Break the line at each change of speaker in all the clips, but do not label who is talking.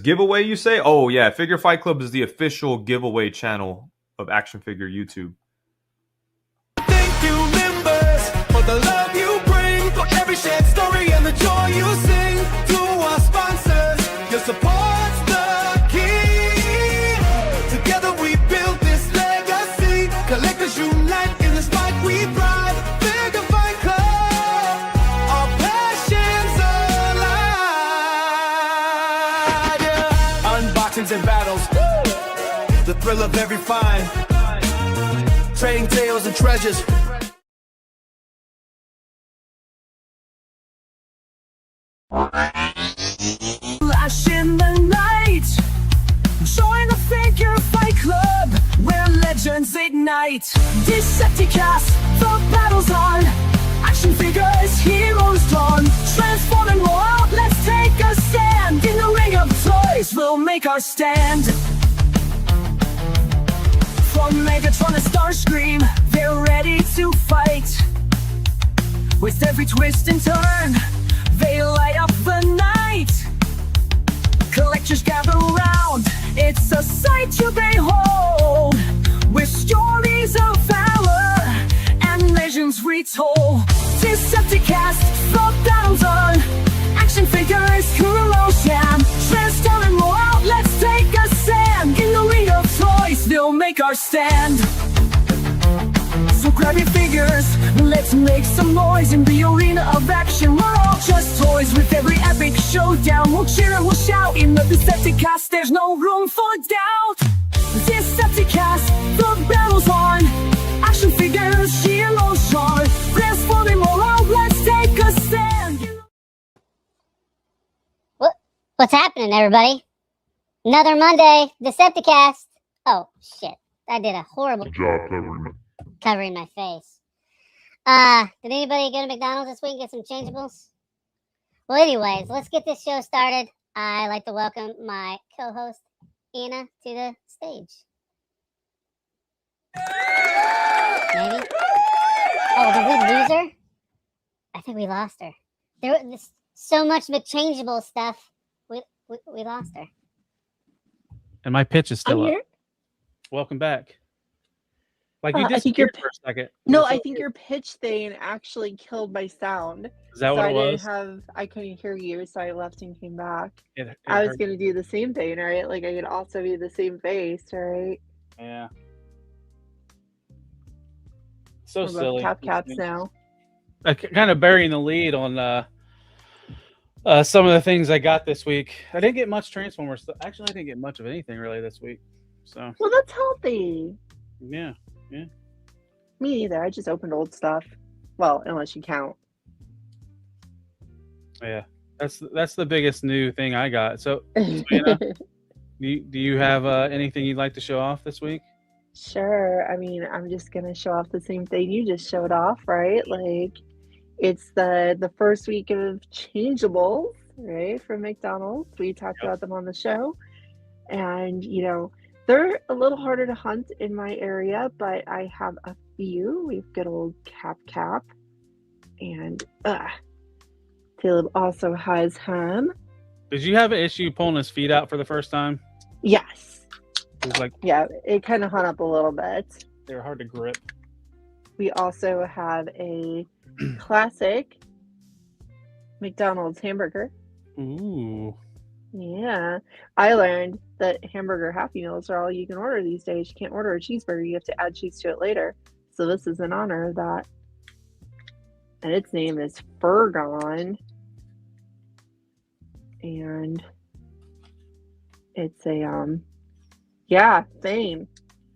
Giveaway, you say? Oh, yeah. Figure Fight Club is the official giveaway channel of Action Figure YouTube.
Thank you, members, for the love you bring, for every shared story and the joy you sing. To our sponsors, your support's the key. Together we build this legacy. Collectors unite in this fight we thrive. Figure Fight Club, our passions alive. Yeah. Unboxings and battles, the thrill of every find. Trading tales and treasures. Flash in the night. Join the Figure Fight Club, where legends ignite. Decepticast, the battle's on. Action figures, heroes drawn. Transform and roll out, let's take a stand. In the ring of toys, we'll make our stand. From Megatron to Starscream, they're ready to fight. With every twist and turn, they light up the night. Collectors gather round, it's a sight to behold. With stories of valor and legends retold. Decepticast, the battle's on. Action figures, heroes jam. Transform and roll out, let's take a stand. In the ring of toys, they'll make our stand. So grab your figures, let's make some noise in the arena of action. We're all just toys with every epic showdown. We'll cheer and we'll shout in the Decepticast, there's no room for doubt. Decepticast, the battle's on. Action figures, heroes drawn. Transforming all out, let's take a stand.
What's happening, everybody? Another Monday, Decepticast. Oh, shit. I did a horrible
job
covering my face. Did anybody go to McDonald's this week and get some changeables? Well, anyways, let's get this show started. I'd like to welcome my co-host, Anna, to the stage. Maybe? Oh, did we lose her? I think we lost her. There was so much McChangeable stuff. We lost her.
And my pitch is still
I'm
up.
here.
Welcome back. Like you
I think
disappeared for a second.
No, I think your pitch thing actually killed my sound.
Is that
So
what
I
it was?
I couldn't hear you, so I left and came back.
It
I was
hurt.
gonna do the same thing, right? Like I could also be the same face, right?
Yeah. So
We're both
silly.
Cap caps now.
Kind of burying the lead on some of the things I got this week. I didn't get much Transformers stuff. Actually, I didn't get much of anything really this week. So
Well, that's healthy.
yeah.
Me neither. I just opened old stuff. Well, unless you count.
Yeah. That's the biggest new thing I got. So Anna, do you have anything you'd like to show off this week?
Sure. I mean, I'm just gonna show off the same thing you just showed off, right? Like, it's the first week of changeables, right? From McDonald's. We talked about them on the show, and they're a little harder to hunt in my area, but I have a few. We've got old Cap, and Caleb also has him.
Did you have an issue pulling his feet out for the first time?
Yes.
It was like
Yeah, it kind of hung up a little bit.
they were hard to grip.
We also have a classic McDonald's hamburger.
Ooh.
Yeah. I learned that hamburger Happy Meals are all you can order these days. You can't order a cheeseburger. You have to add cheese to it later. So this is in honor of that. And its name is Furgon. And it's a, thing.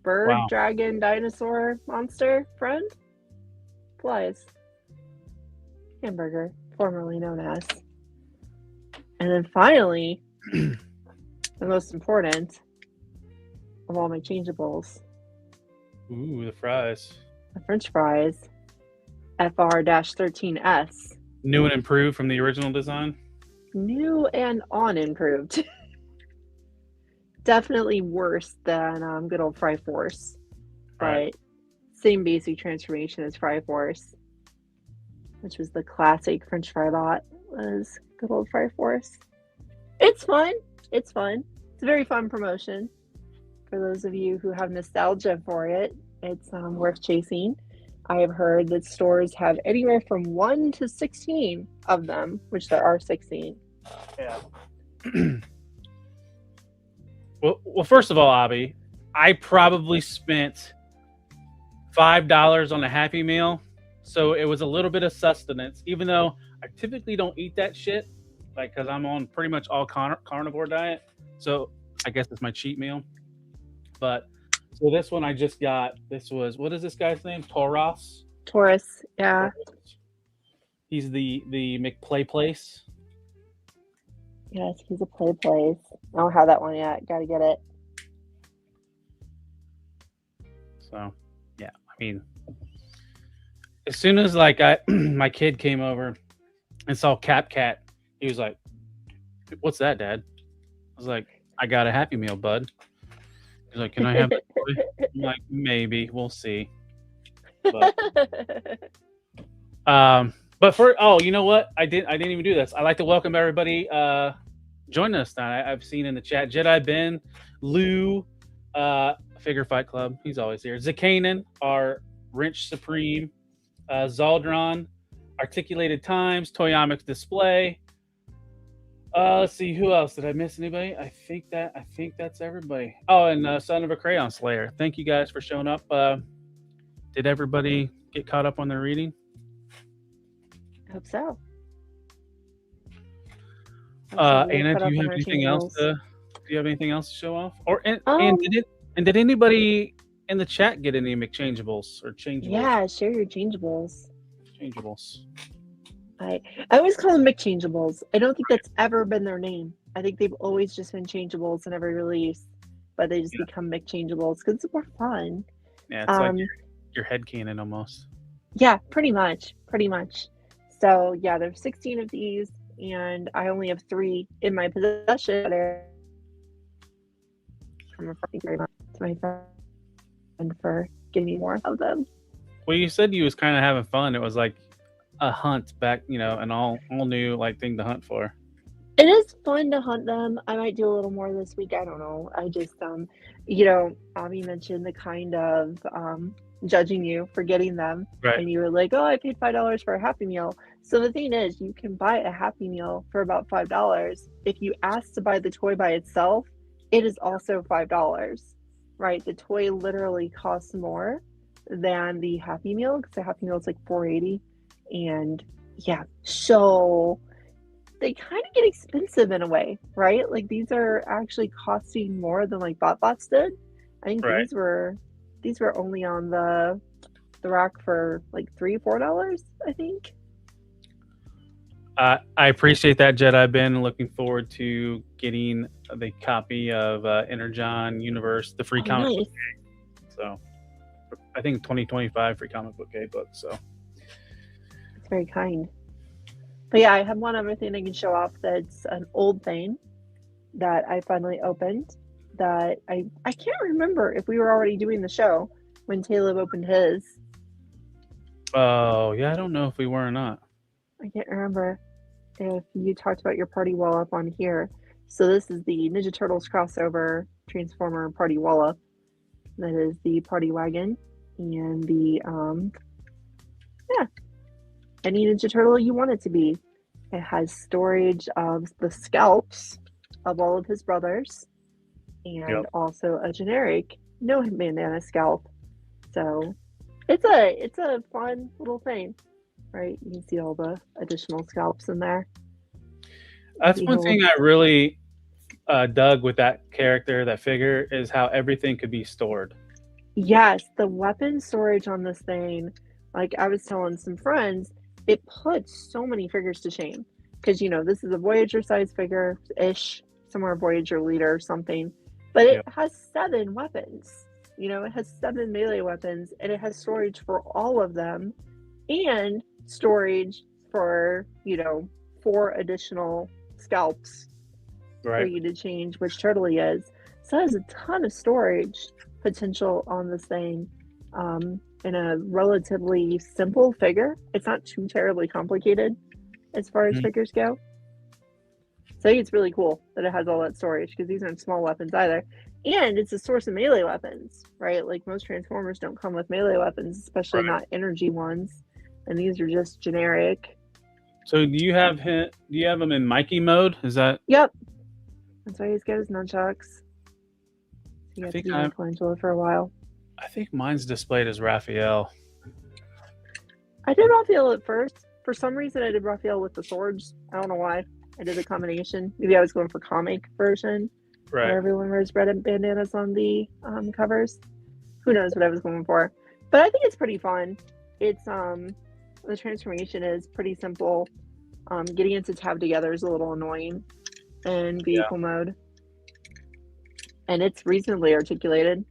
Bird,
Wow.
dragon, dinosaur, monster, friend. Flies. Hamburger, formerly known as. And then finally, the most important of all my changeables,
Ooh, the fries.
the French fries, FR-13S.
New and improved from the original design.
New and on improved. Definitely worse than good old Fry Force.
Right.
But same basic transformation as Fry Force, which was the classic French fry bot, was good old Fry Force. It's fun. It's fun. It's a very fun promotion. For those of you who have nostalgia for it, it's worth chasing. I have heard that stores have anywhere from 1 to 16 of them, which there are 16.
Yeah. Well, first of all, Abby, I probably spent $5 on a Happy Meal, so it was a little bit of sustenance. Even though I typically don't eat that shit, like because I'm on pretty much all carnivore diet, so I guess it's my cheat meal. But so this one I just got. This was, what is this guy's name? Taurus.
Taurus, yeah.
He's the McPlay Place.
Yes, he's a play place. I don't have that one yet. Gotta get it.
So, yeah, I mean, as soon as like my kid came over and saw Cap Cat, he was like, "What's that, Dad?" I was like, "I got a Happy Meal, bud." He's like, "Can I have that toy?" I'm like, "Maybe, we'll see." But for you know what? I didn't even do this. I'd like to welcome everybody joining us now. I've seen in the chat Jedi Ben, Lou, Figure Fight Club. He's always here. Zakanan, our Wrench Supreme, Zaldron, Articulated Times, Toyamics Display. Let's see, who else? Did I miss anybody? I think that's everybody. Oh, and Son of a Crayon Slayer. Thank you guys for showing up. Did everybody get caught up on their reading?
Hope so.
Anna, do you have anything else? Do you have anything else to show off? And did anybody in the chat get any McChangeables or changeables?
Yeah, share your changeables.
Changeables.
I always call them McChangeables. I don't think that's ever been their name. I think they've always just been changeables in every release, but they just become McChangeables because it's more fun.
Yeah, it's like your headcanon almost.
Yeah, pretty much. So yeah, there's 16 of these, and I only have 3 in my possession. Thank you very much to my friend for giving me more of them.
Well, you said you was kind of having fun. It was like a hunt back, an all new like thing to hunt for.
It is fun to hunt them. I might do a little more this week. I don't know. I just Abby mentioned the kind of judging you for getting them,
right?
And you were like, "Oh, I paid $5 for a Happy Meal." So the thing is, you can buy a Happy Meal for about $5. If you ask to buy the toy by itself, it is also $5, right? The toy literally costs more than the Happy Meal because the Happy Meal is like $4.80, and yeah, so they kind of get expensive in a way, right? Like these are actually costing more than like BotBots did. I think these were only on the rack for like $3-4, I think.
I appreciate that, Jedi Ben. Looking forward to getting the copy of Energon Universe, the free comic book game. So I think 2025 free comic book game book. So
it's very kind. But yeah, I have one other thing I can show off that's an old thing that I finally opened that I can't remember if we were already doing the show when Caleb opened his.
Oh, yeah, I don't know if we were or not.
I can't remember if you talked about your party wall up on here. So this is the Ninja Turtles crossover Transformer party wall up. That is the party wagon and the any Ninja Turtle you want it to be. It has storage of the scalps of all of his brothers and also a generic no bandana scalp. So it's a fun little thing, right? You can see all the additional scalps in there.
That's one thing I really dug with that character, that figure, is how everything could be stored.
Yes, the weapon storage on this thing, like I was telling some friends, it puts so many figures to shame. Because, this is a Voyager size figure-ish, somewhere Voyager leader or something. But it has 7 weapons. It has 7 melee weapons, and it has storage for all of them, and storage for, 4 additional scalps for you to change which turtle he is. So it has a ton of storage potential on this thing. In a relatively simple figure. It's not too terribly complicated as far as figures go. So I think it's really cool that it has all that storage because these aren't small weapons either. And it's a source of melee weapons, right? Like most Transformers don't come with melee weapons, especially
Right.
not energy ones. And these are just generic.
So do you have him? Do you have him in Mikey mode? Is that?
Yep. That's why he's got his nunchucks. He
I
got to
think
be
I'm-
Michelangelo for a while.
I think mine's displayed as Raphael.
I did Raphael at first. For some reason, I did Raphael with the swords. I don't know why. I did a combination. Maybe I was going for comic version, where
Right.
everyone wears red bandanas on the covers. Who knows what I was going for? But I think it's pretty fun. It's the transformation is pretty simple. Getting it to tab together is a little annoying in vehicle mode, and it's reasonably articulated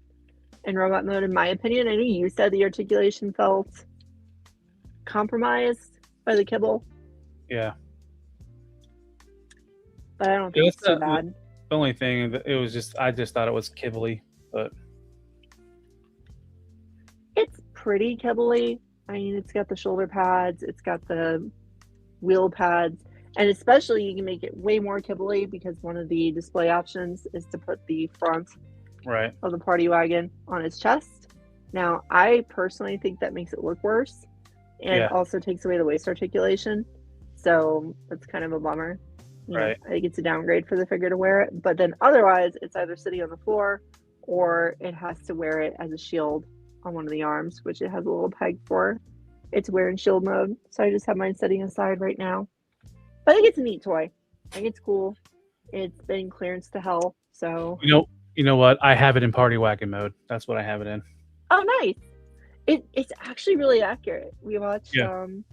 in robot mode, in my opinion. I know you said the articulation felt compromised by the kibble,
Yeah.
but I don't
Yeah,
think it's
that's
too bad.
The only thing, it was just, I just thought it was kibbly, but
It's pretty kibbly. I mean, it's got the shoulder pads, it's got the wheel pads, and especially you can make it way more kibbly because one of the display options is to put the front
right.
of the party wagon on his chest. Now, I personally think that makes it look worse and
Yeah.
also takes away the waist articulation. So that's kind of a bummer. You know,
Right.
I think it's a downgrade for the figure to wear it. But then otherwise, it's either sitting on the floor or it has to wear it as a shield on one of the arms, which it has a little peg for. It's wear and shield mode. So I just have mine sitting aside right now. But I think it's a neat toy. I think it's cool. It's been clearance to hell. So
You know what? I have it in party wagon mode. That's what I have it in.
oh, nice. It's actually really accurate. We watched
Yeah.
an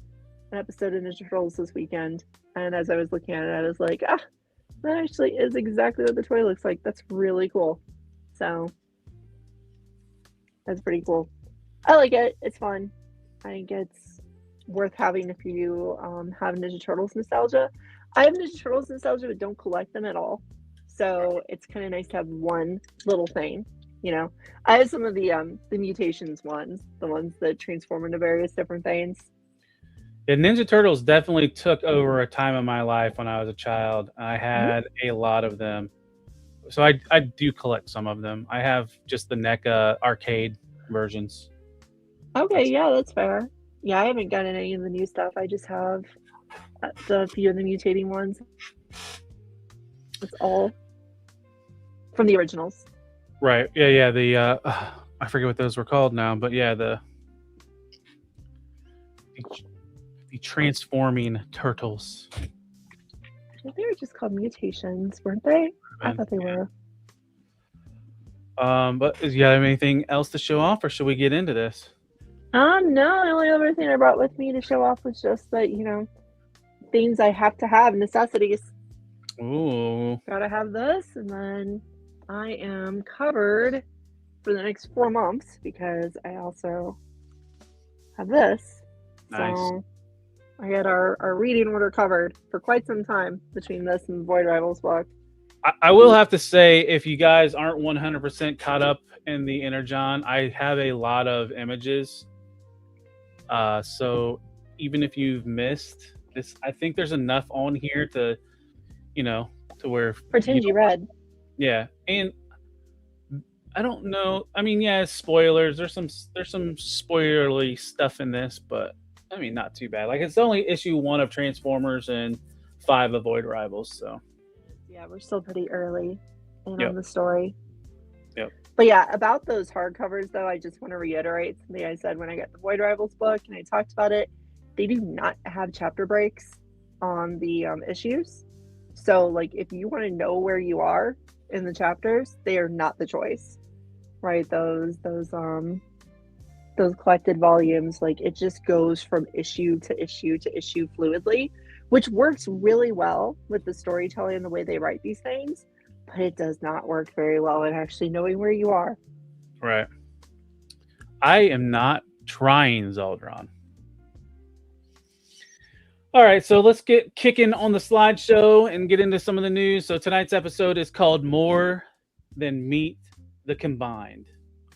episode of Ninja Turtles this weekend, and as I was looking at it, I was like, that actually is exactly what the toy looks like. That's really cool. So that's pretty cool. I like it. It's fun. I think it's worth having if you have Ninja Turtles nostalgia. I have Ninja Turtles nostalgia, but don't collect them at all. So it's kind of nice to have one little thing. You know, I have some of the mutations ones, the ones that transform into various different things.
Yeah, Ninja Turtles definitely took over a time of my life when I was a child. I had a lot of them. So I do collect some of them. I have just the NECA arcade versions.
Okay, yeah, that's fair. Yeah, I haven't gotten any of the new stuff. I just have the few of the mutating ones. It's all from the originals.
Right. Yeah. The I forget what those were called now, but yeah, the transforming turtles.
I think they were just called mutations, weren't they? I thought they were.
But do you have anything else to show off, or should we get into this?
No, the only other thing I brought with me to show off was just that, things I have to have, necessities.
Ooh.
Gotta have this, and then I am covered for the next 4 months because I also have this.
Nice.
So I got our reading order covered for quite some time between this and the Void Rivals book.
I will have to say, if you guys aren't 100% caught up in the Energon, I have a lot of images. So even if you've missed this, I think there's enough on here to, to where
Pretend you read.
Yeah, and I don't know. I mean, yeah, spoilers. There's some spoilerly stuff in this, but I mean, not too bad. Like, it's only issue 1 of Transformers and 5 of Void Rivals. So
Yeah, we're still pretty early in
Yep.
on the story.
Yep.
But yeah, about those hardcovers, though, I just want to reiterate something I said when I got the Void Rivals book and I talked about it. They do not have chapter breaks on the issues. So, like, if you want to know where you are in the chapters, they are not the choice, right? Those collected volumes, like, it just goes from issue to issue to issue fluidly, which works really well with the storytelling and the way they write these things, but it does not work very well in actually knowing where you are.
right. I am not trying Zeldron. All right, so let's get kicking on the slideshow and get into some of the news. So tonight's episode is called More Than Meet the Combined,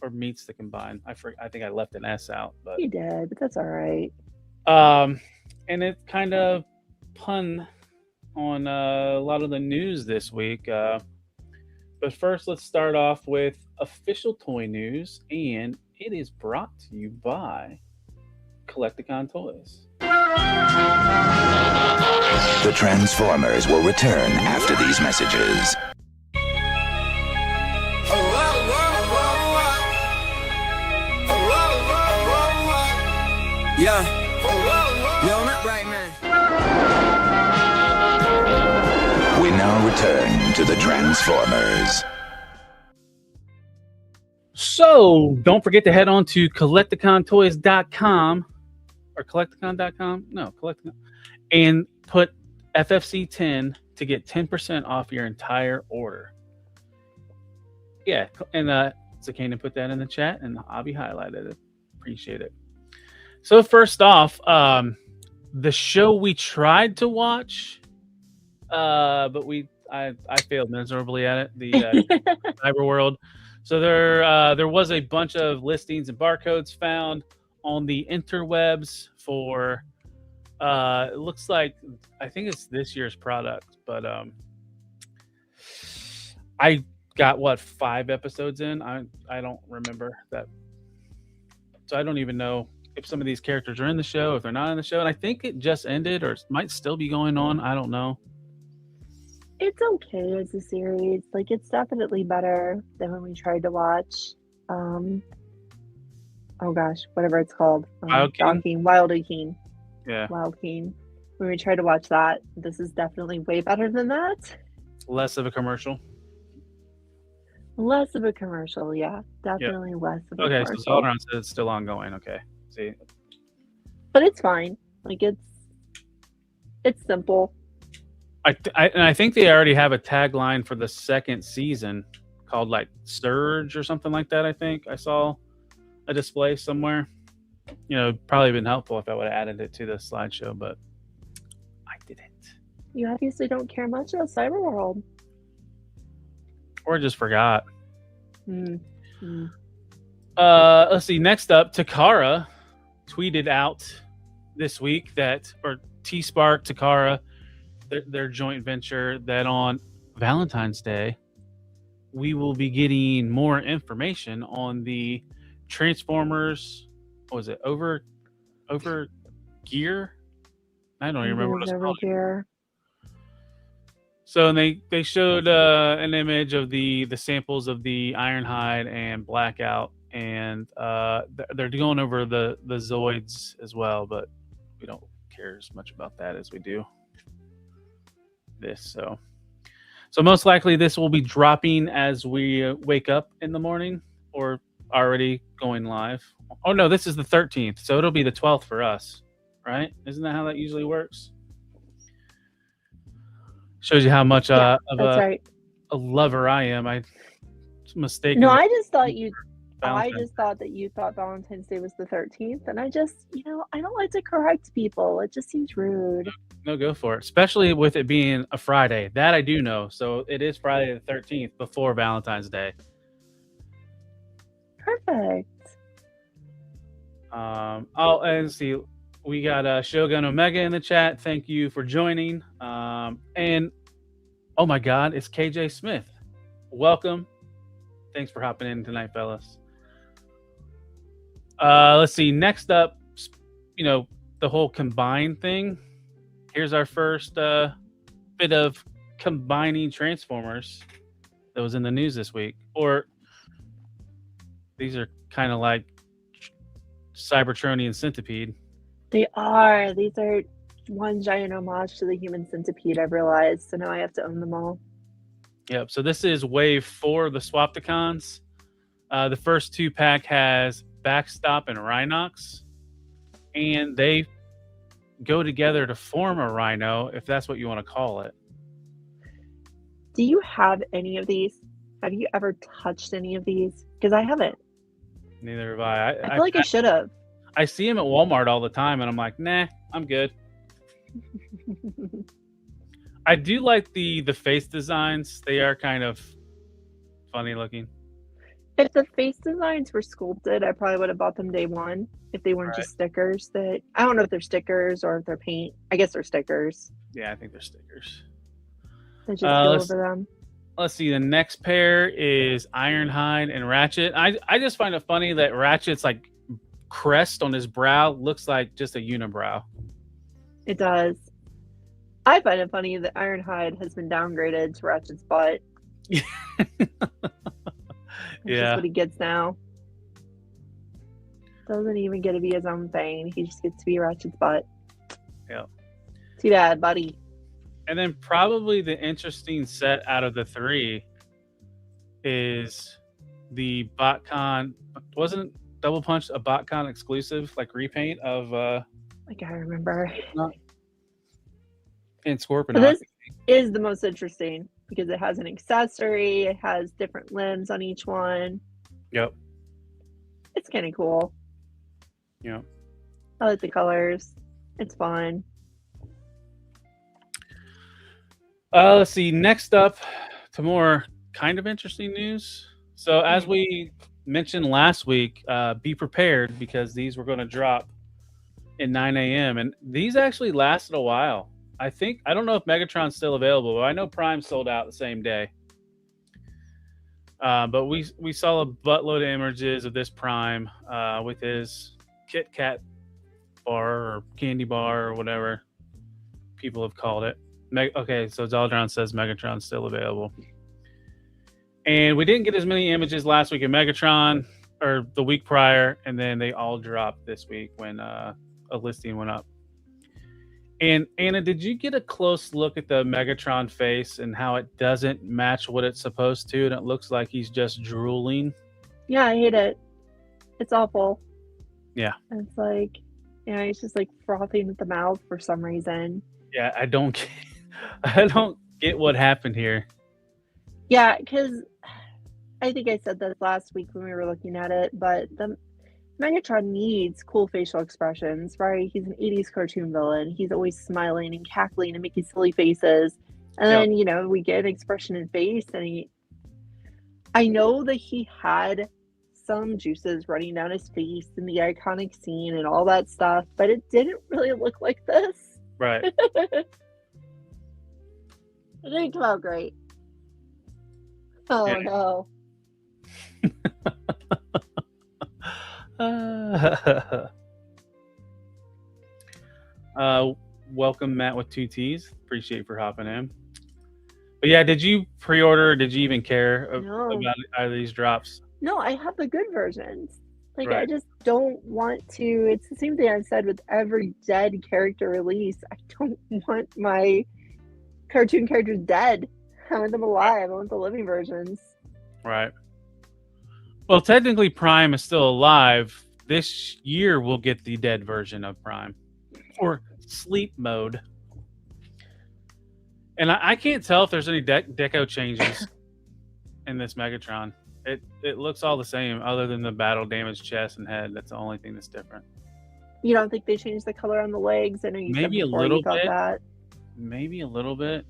or Meets the Combined. I think I left an S out, but
You did, but that's all right.
and it kind of pun on a lot of the news this week. But first, let's start off with official toy news, and it is brought to you by Collecticon Toys.
The Transformers will return after these messages.
Yeah. Yo, not right, man.
We now return to the Transformers.
So don't forget to head on to collecticontoys.com or collecticon.com. No, Collecticon, and put FFC 10 to get 10% off your entire order. Yeah, and Zakana put that in the chat, and Avi highlighted it. Appreciate it. So first off, the show we tried to watch, but I failed miserably at it. The Cyber World. So there was a bunch of listings and barcodes found on the interwebs for it looks like, I think it's this year's product, but I got 5 episodes in. I don't remember that, so I don't even know if some of these characters are in the show, if they're not in the show, and I think it just ended or might still be going on. I don't know.
It's okay as a series. Like, it's definitely better than when we tried to watch. Oh gosh, whatever it's called.
Wild King?
Wild King.
Yeah.
Wild King. When we tried to watch that, this is definitely way better than that.
Less of a commercial.
Less of a commercial, yeah. Definitely less of a commercial.
Okay, so Cybertron says it's still ongoing. Okay. See.
But it's fine. Like, it's simple.
I think they already have a tagline for the second season called like Surge or something like that. I think I saw a display somewhere. You know, probably been helpful if I would have added it to the slideshow, but I didn't.
You obviously don't care much about Cyber World.
Or just forgot.
Mm-hmm.
Let's see. Next up, Takara tweeted out this week that, or T-Spark, Takara, their joint venture, that on Valentine's Day, we will be getting more information on the Transformers. What was it? Over Gear? I don't even remember what it's called.
Gear.
So they showed an image of the samples of the Ironhide and Blackout, and they're going over the Zoids as well, but we don't care as much about that as we do this. So most likely this will be dropping as we wake up in the morning, or already going live. Oh no, this is the 13th, so it'll be the 12th for us, right? Isn't that how that usually works? Shows you how much of a lover I am. I was mistaken.
No, I just thought that you thought Valentine's Day was the 13th, and I don't like to correct people. It just seems rude.
No, go for it. Especially with it being a Friday. That I do know. So it is Friday the 13th before Valentine's Day.
Perfect.
And see, we got Shogun Omega in the chat. Thank you for joining. And oh my God, it's KJ Smith. Welcome. Thanks for hopping in tonight, fellas. Let's see. Next up, the whole combine thing. Here's our first bit of combining Transformers that was in the news this week. Or these are kind of like Cybertron and Centipede.
They are. These are one giant homage to the Human Centipede, I've realized. So now I have to own them all.
Yep. So this is wave 4 of the Swapticons. The first 2-pack has Backstop and Rhinox, and they go together to form a Rhino, if that's what you want to call it.
Do you have any of these? Have you ever touched any of these? Because I haven't.
Neither have I.
I feel like I should have.
I see them at Walmart all the time, and I'm like, nah, I'm good. I do like the face designs. They are kind of funny looking.
If the face designs were sculpted, I probably would have bought them day one. If they weren't just stickers. I don't know if they're stickers or if they're paint. I guess they're stickers.
Yeah, I think they're stickers.
They just go
let's-
over them.
Let's see. The next pair is Ironhide and Ratchet. I just find it funny that Ratchet's like crest on his brow looks like just a unibrow.
It does. I find it funny that Ironhide has been downgraded to Ratchet's butt. That's just what he gets now. Doesn't even get to be his own thing. He just gets to be Ratchet's butt.
Yeah.
Too bad, buddy.
And then probably the interesting set out of the three is the BotCon. Wasn't Double Punch a BotCon exclusive, like repaint of
Like I remember.
and Scorpion?
But this is the most interesting because it has an accessory. It has different limbs on each one.
Yep.
It's kind of cool.
Yep.
I like the colors. It's fun.
Let's see. Next up, to more kind of interesting news. So, as we mentioned last week, be prepared because these were going to drop at 9 a.m. And these actually lasted a while. I don't know if Megatron's still available, but I know Prime sold out the same day. But we saw a buttload of images of this Prime with his Kit Kat bar or candy bar or whatever people have called it. Okay, so Zaldron says Megatron's still available. And we didn't get as many images last week in Megatron or the week prior, and then they all dropped this week when a listing went up. And Anna, did you get a close look at the Megatron face and how it doesn't match what it's supposed to, and it looks like he's just drooling?
Yeah, I hate it. It's awful.
Yeah.
And it's like, he's just like frothing at the mouth for some reason.
Yeah, I don't get what happened here.
Yeah, because I think I said this last week when we were looking at it, but the Megatron needs cool facial expressions, right? He's an 80s cartoon villain. He's always smiling and cackling and making silly faces. And then, we get an expression in face, and I know that he had some juices running down his face in the iconic scene and all that stuff, but it didn't really look like this.
Right.
It didn't come out great. Oh, no.
Welcome, Matt with 2 T's. Appreciate you for hopping in. But yeah, did you pre-order? Did you even care about either of these drops?
No, I have the good versions. Like,
Right.
I just don't want to. It's the same thing I've said with every dead character release. I don't want my cartoon characters dead. I want them alive. I want the living versions.
Right. Well, technically, Prime is still alive. This year, we'll get the dead version of Prime, or sleep mode. And I can't tell if there's any deco changes in this Megatron. It looks all the same, other than the battle damaged chest and head. That's the only thing that's different.
You don't think they changed the color on the legs? I know you
Maybe
said
a
before
little
you thought
bit.
that.
Maybe a little bit.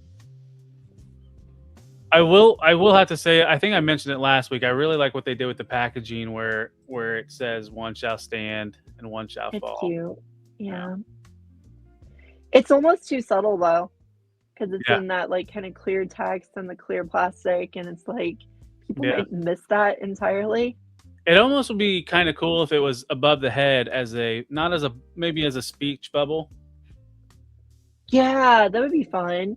I will have to say, I think I mentioned it last week. I really like what they did with the packaging, where it says "One shall stand and one shall
It's
fall."
cute. Yeah. It's almost too subtle though, because it's in that like kind of clear text and the clear plastic, and it's like people might miss that entirely.
It almost would be kind of cool if it was above the head maybe as a speech bubble.
Yeah, that would be fun.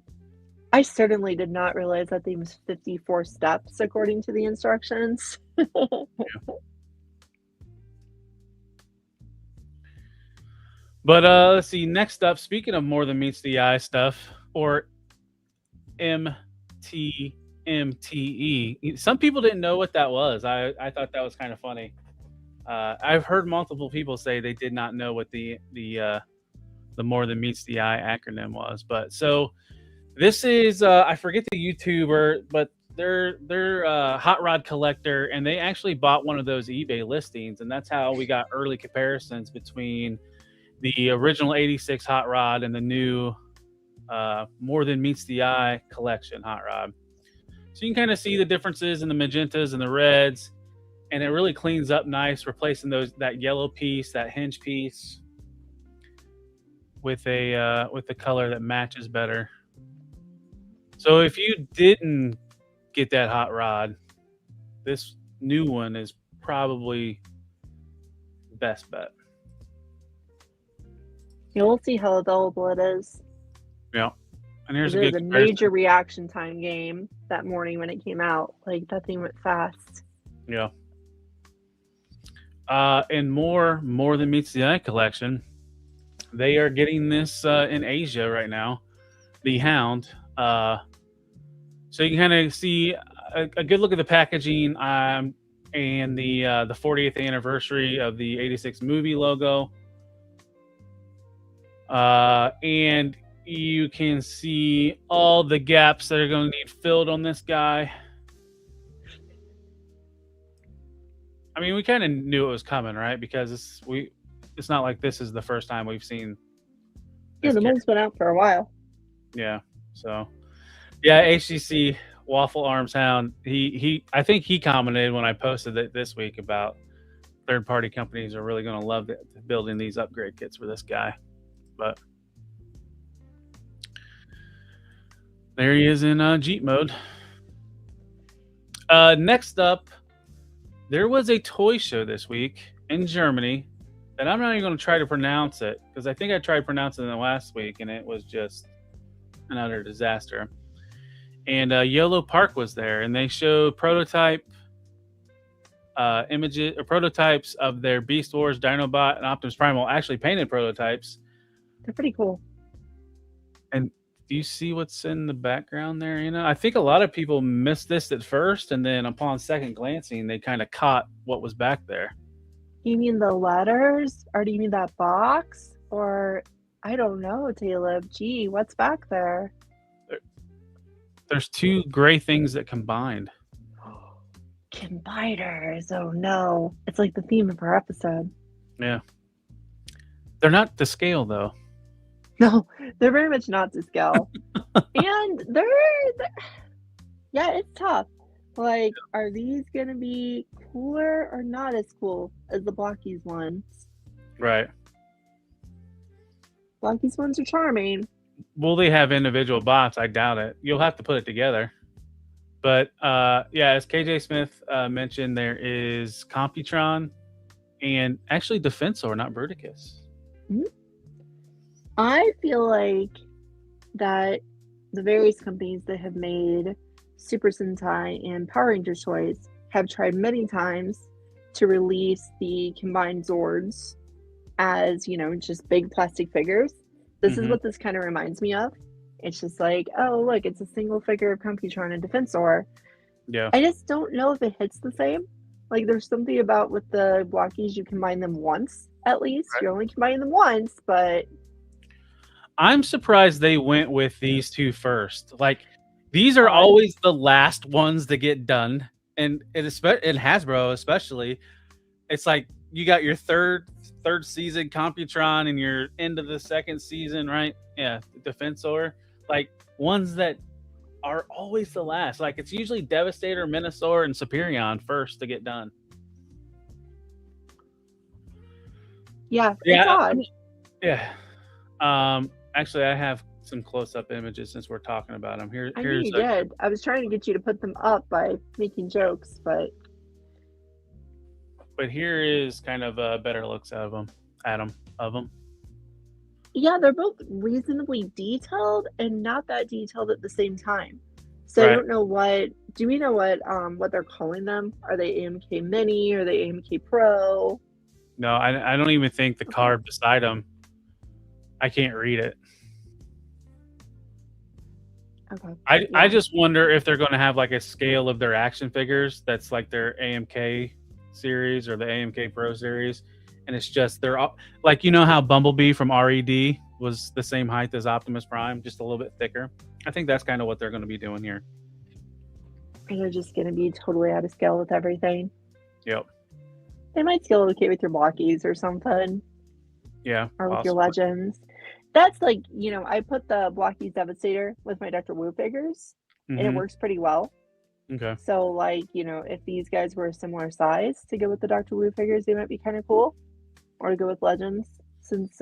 I certainly did not realize that there was 54 steps according to the instructions.
But let's see. Next up, speaking of more than meets the eye stuff, or MTMTE. Some people didn't know what that was. I thought that was kind of funny. I've heard multiple people say they did not know what the more than meets the eye acronym was. But so this is I forget the YouTuber, but they're a hot rod collector, and they actually bought one of those eBay listings, and that's how we got early comparisons between the original 86 hot rod and the new more than meets the eye collection hot rod. So you can kind of see the differences in the magentas and the reds, and it really cleans up nice, replacing that yellow piece, that hinge piece, with the color that matches better. So if you didn't get that hot rod, this new one is probably best bet.
You'll see how available it is.
Yeah. And here's a
It
good
was a
comparison.
major reaction time game that morning when it came out. Like, that thing went fast.
Yeah. And more than meets the eye collection. They are getting this in Asia right now. The Hound. So you can kind of see a good look at the packaging and the 40th anniversary of the 86 movie logo. And you can see all the gaps that are going to need filled on this guy. I mean, we kind of knew it was coming, right? Because it's not like this is the first time we've seen.
Yeah, the mold's been out for a while.
Yeah. So, yeah, HCC Waffle Arms Hound. I think he commented when I posted it this week about third-party companies are really going to love building these upgrade kits for this guy. But there he is in Jeep mode. Next up, there was a toy show this week in Germany, and I'm not even going to try to pronounce it because I think I tried pronouncing it last week, and it was just an utter disaster. And Yellow Park was there, and they showed prototype images or prototypes of their Beast Wars, Dinobot, and Optimus Prime. Well, actually painted prototypes.
They're pretty cool.
And do you see what's in the background there? You know, I think a lot of people missed this at first, and then upon second glancing, they kind of caught what was back there.
You mean the letters? Or do you mean that box? Or, I don't know, Caleb. Gee, what's back there?
There's two gray things that combined.
Combiners. Oh, no. It's like the theme of our episode.
Yeah. They're not to scale, though.
No, they're very much not to scale. And they're yeah, it's tough. Like, are these going to be cooler or not as cool as the Blockies ones?
Right.
Blockies ones are charming.
Will they have individual bots? I doubt it. You'll have to put it together. But, yeah, as KJ Smith mentioned, there is Computron and actually Defensor, not Bruticus.
Mm-hmm. I feel like that the various companies that have made Super Sentai and Power Rangers toys have tried many times to release the combined Zords as, you know, just big plastic figures. This is what this kind of reminds me of. It's just like, oh, look, it's a single figure of Computron and Defensor.
Yeah.
I just don't know if it hits the same. Like, there's something about with the Blockies, you combine them once, at least.
Right.
You're only combining them once, but...
I'm surprised they went with these two first. Like, these are always the last ones to get done. And in Hasbro, especially, it's like you got your third season Computron and your end of the second season, right? Yeah, Defensor. Like, ones that are always the last. Like, it's usually Devastator, Minosaur, and Superion first to get done.
Yeah, it's odd.
Yeah. Actually, I have some close-up images since we're talking about them.
I knew you did. I was trying to get you to put them up by making jokes, but
here is kind of better looks of them.
Yeah, they're both reasonably detailed and not that detailed at the same time. So
Right.
I don't know what. Do we know what they're calling them? Are they AMK Mini? Are they AMK Pro?
No, I don't even think the card beside them. I can't read it.
Okay.
I just wonder if they're going to have like a scale of their action figures that's like their AMK series or the AMK Pro series, and it's just they're all like, you know how Bumblebee from RED was the same height as Optimus Prime, just a little bit thicker. I think that's kind of what they're going to be doing here.
And they're just going to be totally out of scale with everything.
Yep.
They might scale okay with your Blockies or something.
Yeah.
Or with your Legends. That's like, you know, I put the Blockies Devastator with my Dr. Wu figures, and it works pretty well.
Okay.
So, like, you know, if these guys were a similar size to go with the Dr. Wu figures, they might be kind of cool. Or to go with Legends, since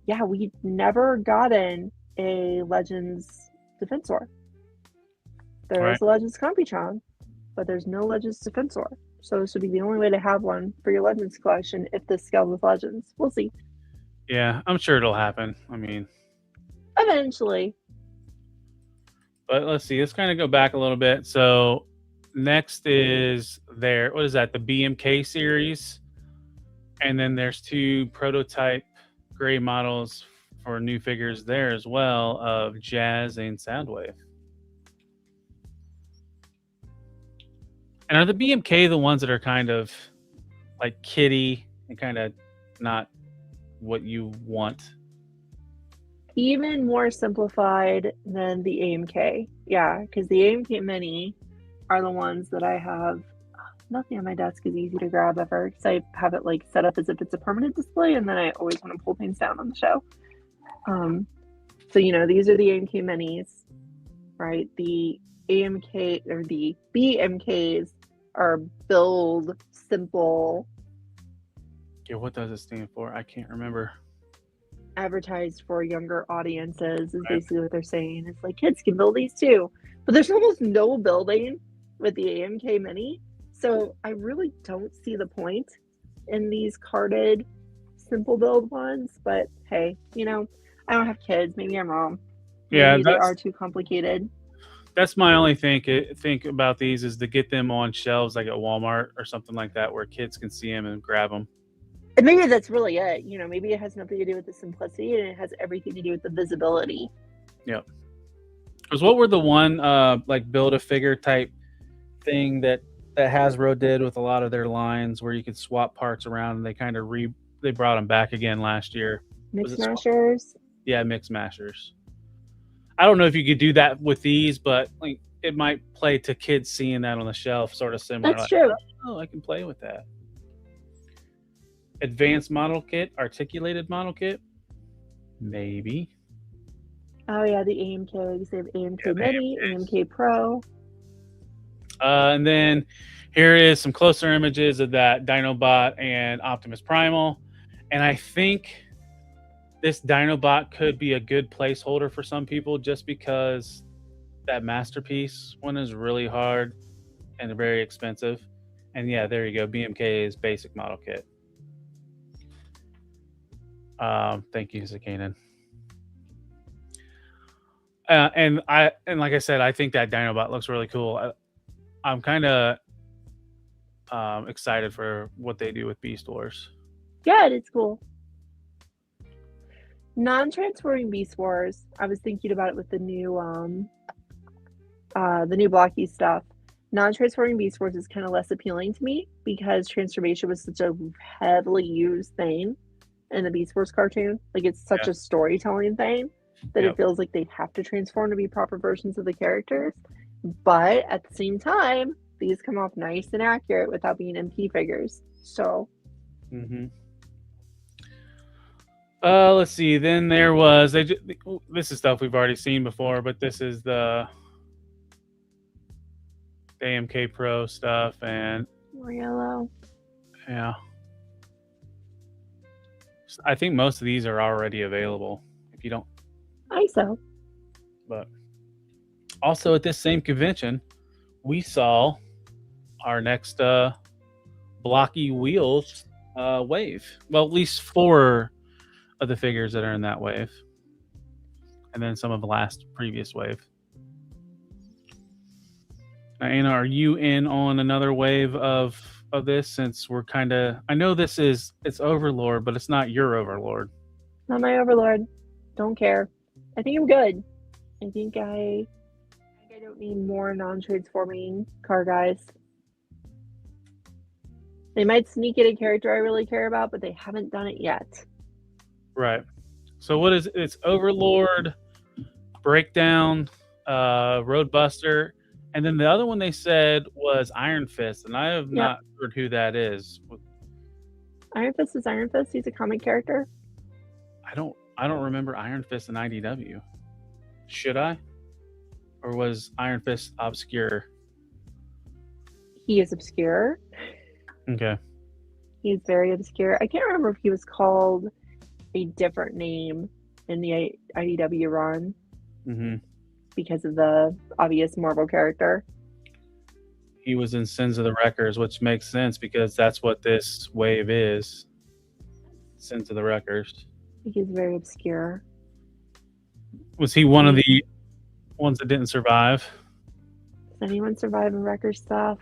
yeah, we've never gotten a Legends Defensor. There
Right.
is a Legends Computron, but there's no Legends Defensor. So this would be the only way to have one for your Legends collection if this scales with Legends. We'll see.
Yeah, I'm sure it'll happen. I mean,
Eventually.
but let's see. Let's kind of go back a little bit. So next is what is that? The BMK series. And then there's 2 prototype gray models for new figures there as well of Jazz and Soundwave. And are the BMK the ones that are kind of like kitty and kind of not what you want?
Even more simplified than the AMK. Yeah, because the AMK Mini are the ones that I have. Nothing on my desk is easy to grab ever because I have it like set up as if it's a permanent display, and then I always want to pull things down on the show. So these are the AMK Minis, right? The AMK or the BMKs are build simple.
Yeah, what does it stand for? I can't remember.
Advertised for younger audiences is
Right.
basically what they're saying. It's like kids can build these too, but there's almost no building with the AMK Mini, so I really don't see the point in these carded simple build ones. But hey, I don't have kids. Maybe I'm wrong.
Yeah,
Maybe they are too complicated.
That's my only think about these is to get them on shelves like at Walmart or something like that where kids can see them and grab them.
And maybe that's really it. Maybe it has nothing to do with the simplicity and it has everything to do with the visibility.
Yep. Because what were the one like build a figure type thing that Hasbro did with a lot of their lines where you could swap parts around, and they kind of they brought them back again last year.
Mix Mashers.
Yeah, Mix Mashers. I don't know if you could do that with these, but like it might play to kids seeing that on the shelf, sort of similar.
That's true.
Oh, I can play with that. Advanced model kit, articulated model kit, maybe.
Oh yeah, the AMKs. They have AMK Mini, AMK Pro.
And then here is some closer images of that Dinobot and Optimus Primal. And I think this Dinobot could be a good placeholder for some people just because that Masterpiece one is really hard and very expensive. And yeah, there you go. BMK is basic model kit. Thank you, Zakanen. And like I said, I think that Dinobot looks really cool. I'm kind of excited for what they do with Beast Wars.
Yeah, it's cool. Non-transforming Beast Wars. I was thinking about it with the new blocky stuff. Non-transforming Beast Wars is kind of less appealing to me because transformation was such a heavily used thing in the Beast Wars cartoon. Like it's such a storytelling thing that it feels like they have to transform to be proper versions of the characters. But at the same time, these come off nice and accurate without being MP figures. So.
Let's see. Then there was this is stuff we've already seen before, but this is the AMK Pro stuff and
more yellow.
Yeah. I think most of these are already available. If you don't,
I so.
But also at this same convention, we saw our next blocky wheels wave. Well, at least 4 of the figures that are in that wave, and then some of the last previous wave. Anna, are you in on another wave of this? Since we're kind of, I know it's Overlord, but it's not your Overlord.
Not my Overlord. Don't care. I think I'm good. I think I don't need more non-transforming car guys. They might sneak in a character I really care about, but they haven't done it yet.
Right. So what is it's Overlord, Breakdown, Roadbuster, and then the other one they said was Iron Fist, and I have not heard who that is.
Iron Fist is Iron Fist. He's a comic character.
I don't remember Iron Fist in IDW. Should I? Or was Iron Fist obscure?
He is obscure.
Okay.
He's very obscure. I can't remember if he was called a different name in the IDW run
Mm-hmm.
because of the obvious Marvel character.
He was in Sins of the Wreckers, which makes sense because that's what this wave is. Sins of the Wreckers.
He's very obscure.
Was he one of the ones that didn't survive?
Does anyone survive in Wrecker stuff?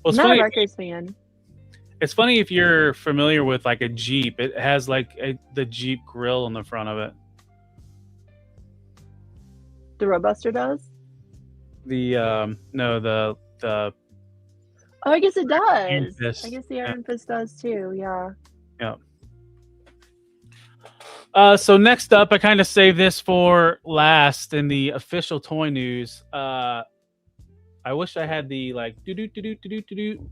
Well, it's
I'm not
funny.
a Wreckers fan.
It's funny if you're familiar with like a Jeep. It has like the Jeep grill on the front of it.
The Roadbuster does?
The no, the
Oh, I guess it does.
Iron Fist.
I guess the Iron Fist does too, yeah.
Yeah. So next up, I kind of saved this for last in the official toy news. I wish I had the like do.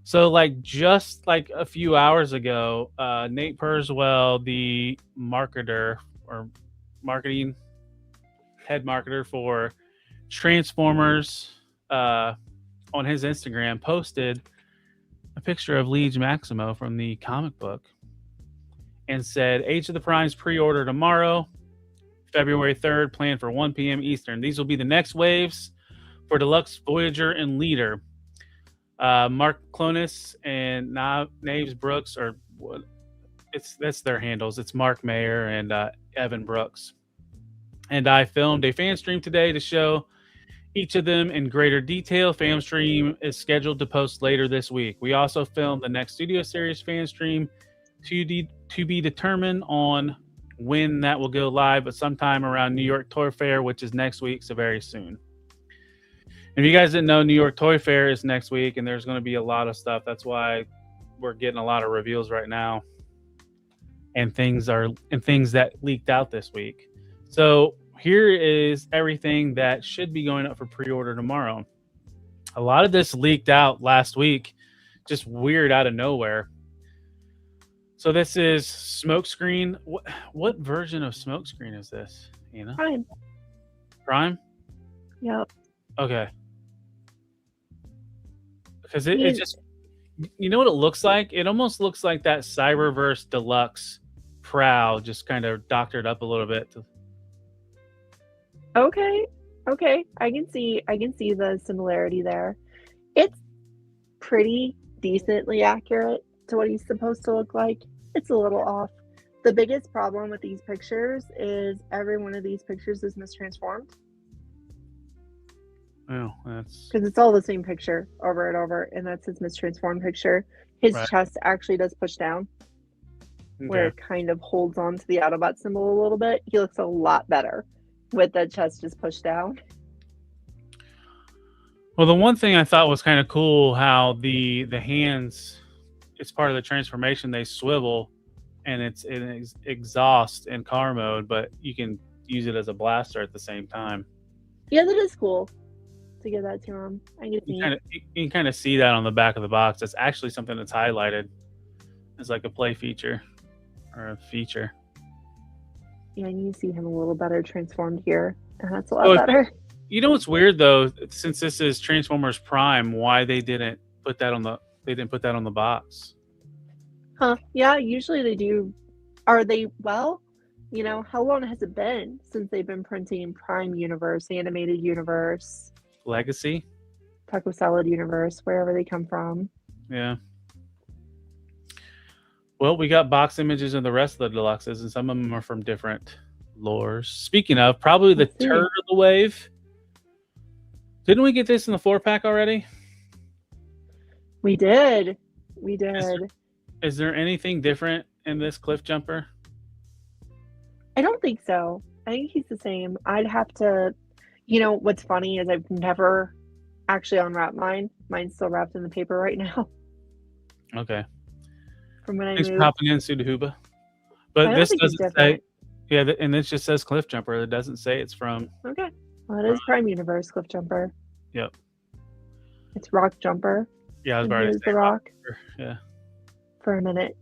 So like just like a few hours ago, Nate Purswell, the marketer or marketing head marketer for Transformers, on his Instagram posted a picture of Liege Maximo from the comic book and said, Age of the Primes pre-order tomorrow, February 3rd, planned for 1 p.m. Eastern. These will be the next waves for Deluxe, Voyager, and Leader. Mark Clonis and Naves Brooks are that's their handles. It's Mark Mayer and Evan Brooks. And I filmed a fan stream today to show each of them in greater detail. Fan stream is scheduled to post later this week. We also filmed the next Studio Series fan stream to be determined on when that will go live, but sometime around New York Toy Fair, which is next week, so very soon. If you guys didn't know, New York Toy Fair is next week, and there's going to be a lot of stuff. That's why we're getting a lot of reveals right now, and things that leaked out this week. So here is everything that should be going up for pre-order tomorrow. A lot of this leaked out last week, just weird out of nowhere. So this is Smokescreen. What version of Smokescreen is this? Prime?
Yep.
Okay. Because it just, you know what it looks like? It almost looks like that Cyberverse Deluxe Prowl, just kind of doctored up a little bit.
Okay. I can see the similarity there. It's pretty decently accurate to what he's supposed to look like. It's a little off. The biggest problem with these pictures is every one of these pictures is mistransformed.
Oh, that's
because it's all the same picture over and over, and that's his mistransformed picture. His chest actually does push down, where it kind of holds on to the Autobot symbol a little bit. He looks a lot better with that chest just pushed down.
Well, the one thing I thought was kind of cool, how the hands, it's part of the transformation, they swivel, and it's in exhaust in car mode, but you can use it as a blaster at the same time.
Yeah, that is cool to give that to him. You
can kind of see that on the back of the box. That's actually something that's highlighted as like a play feature or a feature.
Yeah, and you see him a little better transformed here, and that's a lot better.
You know what's weird though? Since this is Transformers Prime, why they didn't put that on the box?
Huh? Yeah, usually they do. Are they? Well, you know, how long has it been since they've been printing Prime Universe, Animated Universe,
Legacy,
Taco Salad Universe, wherever they come from?
Yeah. Well, we got box images of the rest of the deluxes, and some of them are from different lores. Speaking of, probably the turd of the wave. Didn't we get this in the 4-pack already?
We did.
Is there anything different in this Cliff Jumper?
I don't think so. I think he's the same. I'd have to, you know, what's funny is I've never actually unwrapped mine. Mine's still wrapped in the paper right now.
Okay.
From when
Thanks
I moved.
for hopping in, Sudahuba. But this doesn't say, and this just says Cliff Jumper. It doesn't say it's from.
Okay. Well, it is Prime Universe Cliff Jumper.
Yep.
It's Rock Jumper.
Yeah, I was about to say
the Rock.
Yeah.
For a minute.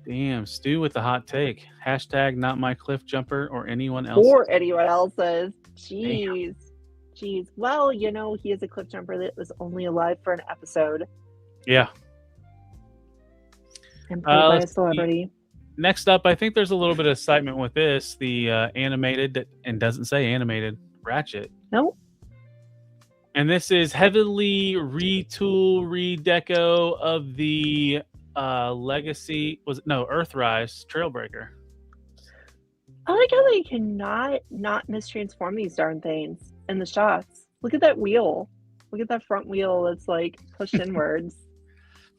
Damn, Stu with the hot take. Hashtag not my Cliff Jumper or anyone else.
Or anyone else's. Jeez. Well, you know, he is a Cliff Jumper that was only alive for an episode.
Yeah.
And played by a
let's see.
celebrity.
Next up, I think there's a little bit of excitement with this. The animated, and doesn't say animated, Ratchet.
Nope.
And this is heavily redeco of the Legacy, Earthrise Trailbreaker.
I like how they cannot not mistransform these darn things in the shots. Look at that wheel. Look at that front wheel that's like pushed inwards.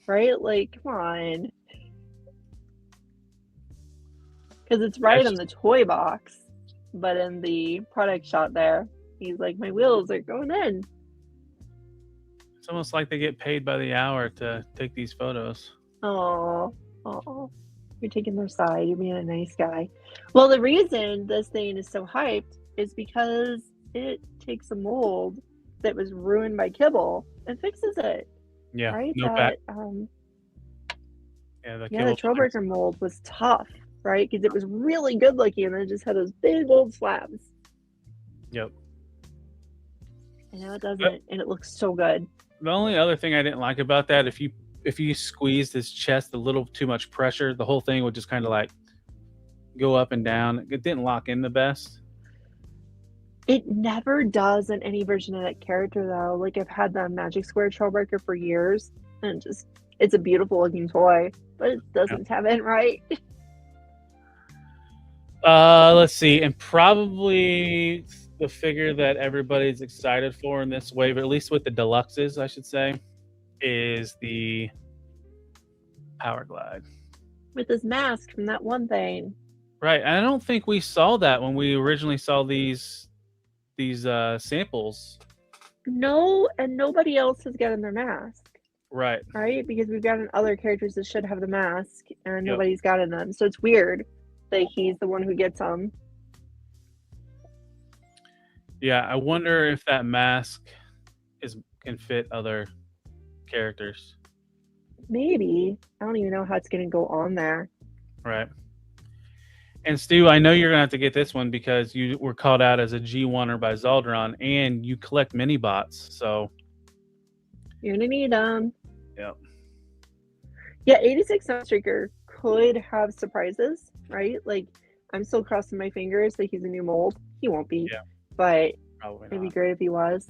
Right? Like, come on. Because it's right on the toy box, but in the product shot there, he's like, my wheels are going in.
It's almost like they get paid by the hour to take these photos.
Oh, you're taking their side. You're being a nice guy. Well, the reason this thing is so hyped is because it takes a mold that was ruined by kibble and fixes it.
Yeah,
right.
no back.
The Trailbreaker mold was tough, right? Because it was really good looking, and then it just had those big old slabs.
Yep.
And now it doesn't, and it looks so good.
The only other thing I didn't like about that, if you squeezed his chest a little too much pressure, the whole thing would just kind of like go up and down. It didn't lock in the best.
It never does in any version of that character, though. Like, I've had the Magic Square Trailbreaker for years, and it's a beautiful looking toy, but it doesn't have it right.
Let's see, and probably the figure that everybody's excited for in this wave, at least with the deluxes, I should say, is the Power Glide.
With his mask from that one thing.
Right, and I don't think we saw that when we originally saw these samples.
No, and nobody else has gotten their mask.
Right.
Right? Because we've gotten other characters that should have the mask, and nobody's gotten them. So it's weird that he's the one who gets them.
Yeah, I wonder if that mask can fit other characters.
Maybe. I don't even know how it's going to go on there.
Right. And Stu, I know you're going to have to get this one because you were called out as a G1er by Zaldron, and you collect mini bots, so
you're going to need them.
Yep.
Yeah, 86 Sunstreaker could have surprises, right? Like, I'm still crossing my fingers that he's a new mold. He won't be, but it'd be great if he was.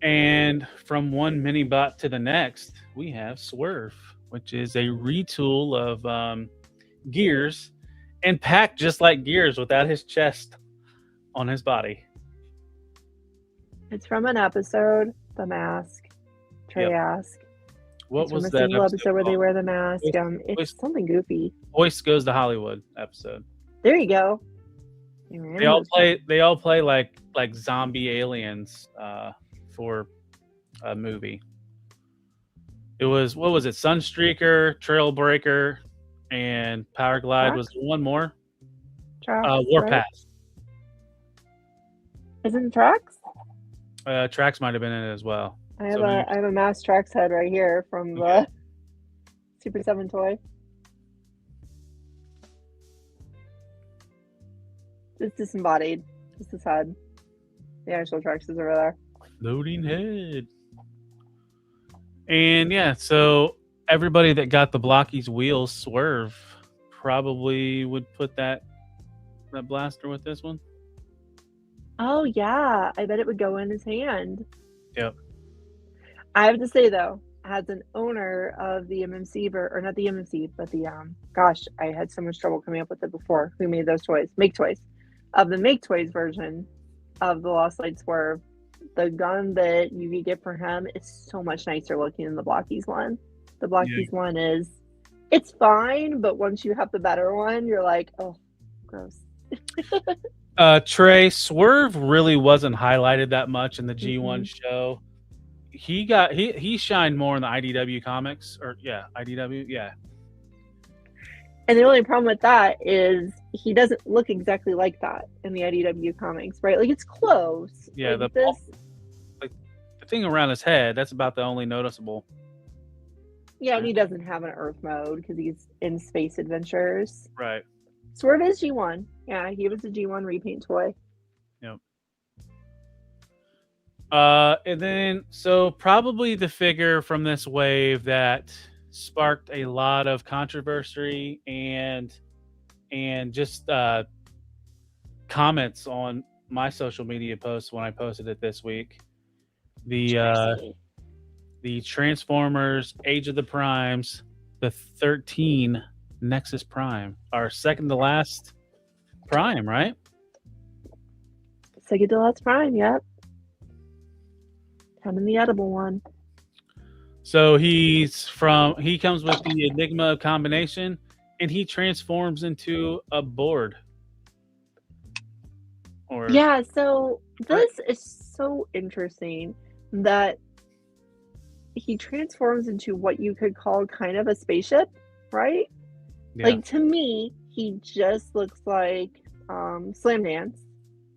And from one mini bot to the next, we have Swerve, which is a retool of Gears, and packed just like Gears without his chest on his body.
It's from an episode, The Mask, Trayask.
What was
that
single
episode where they wear the mask? It's something goofy.
Voice Goes to Hollywood episode.
There you go.
They all play like zombie aliens for a movie. It was, what was it? Sunstreaker, Trailbreaker, and Power Glide. Was there one more? Warpath.
Isn't Trax?
Trax might have been in it as well.
I have a mass Trax head right here from the Super 7 toy. It's disembodied. Just his head. The actual Trax is over there.
Loading head. And yeah, so everybody that got the Blockies wheels Swerve probably would put that blaster with this one.
Oh yeah, I bet it would go in his hand.
Yep.
I have to say though, as an owner of the MMC, or not the MMC, but the gosh, I had so much trouble coming up with it before. Who made those toys? Make Toys. Of the Make Toys version of the Lost Light Swerve, the gun that you could get for him is so much nicer looking than the Blockies one. The Blockies one it's fine, but once you have the better one, you're like, oh, gross.
Trey, Swerve really wasn't highlighted that much in the G1 show. He shined more in the IDW comics, IDW.
And the only problem with that is he doesn't look exactly like that in the IDW comics, right? Like, it's close.
Yeah,
like
the thing around his head, that's about the only noticeable.
Yeah, and he doesn't have an Earth mode because he's in Space Adventures.
Right.
Swerve is G1. Yeah, he was a G1 repaint toy.
Yep. And then, so probably the figure from this wave that sparked a lot of controversy and just comments on my social media posts when I posted it this week. The Transformers Age of the Primes, the 13 Nexus Prime, our second to last Prime, right?
Second to last Prime, yep. Having the edible one.
So he comes with the Enigma combination, and he transforms into a board.
Yeah, so this is so interesting that he transforms into what you could call kind of a spaceship, right?
Yeah.
Like, to me, he just looks like Slam Dance,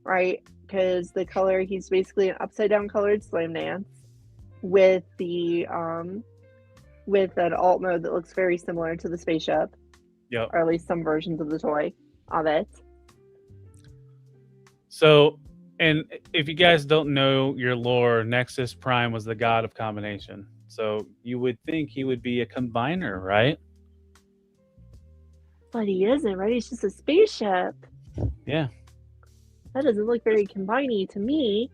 right? Because the color, he's basically an upside down colored Slam Dance with the with an alt mode that looks very similar to the spaceship.
Yep.
Or at least some versions of the toy of it.
So, and if you guys don't know your lore, Nexus Prime was the god of combination. So you would think he would be a combiner, right?
But he isn't, right? He's just a spaceship.
Yeah.
That doesn't look very combiney to me.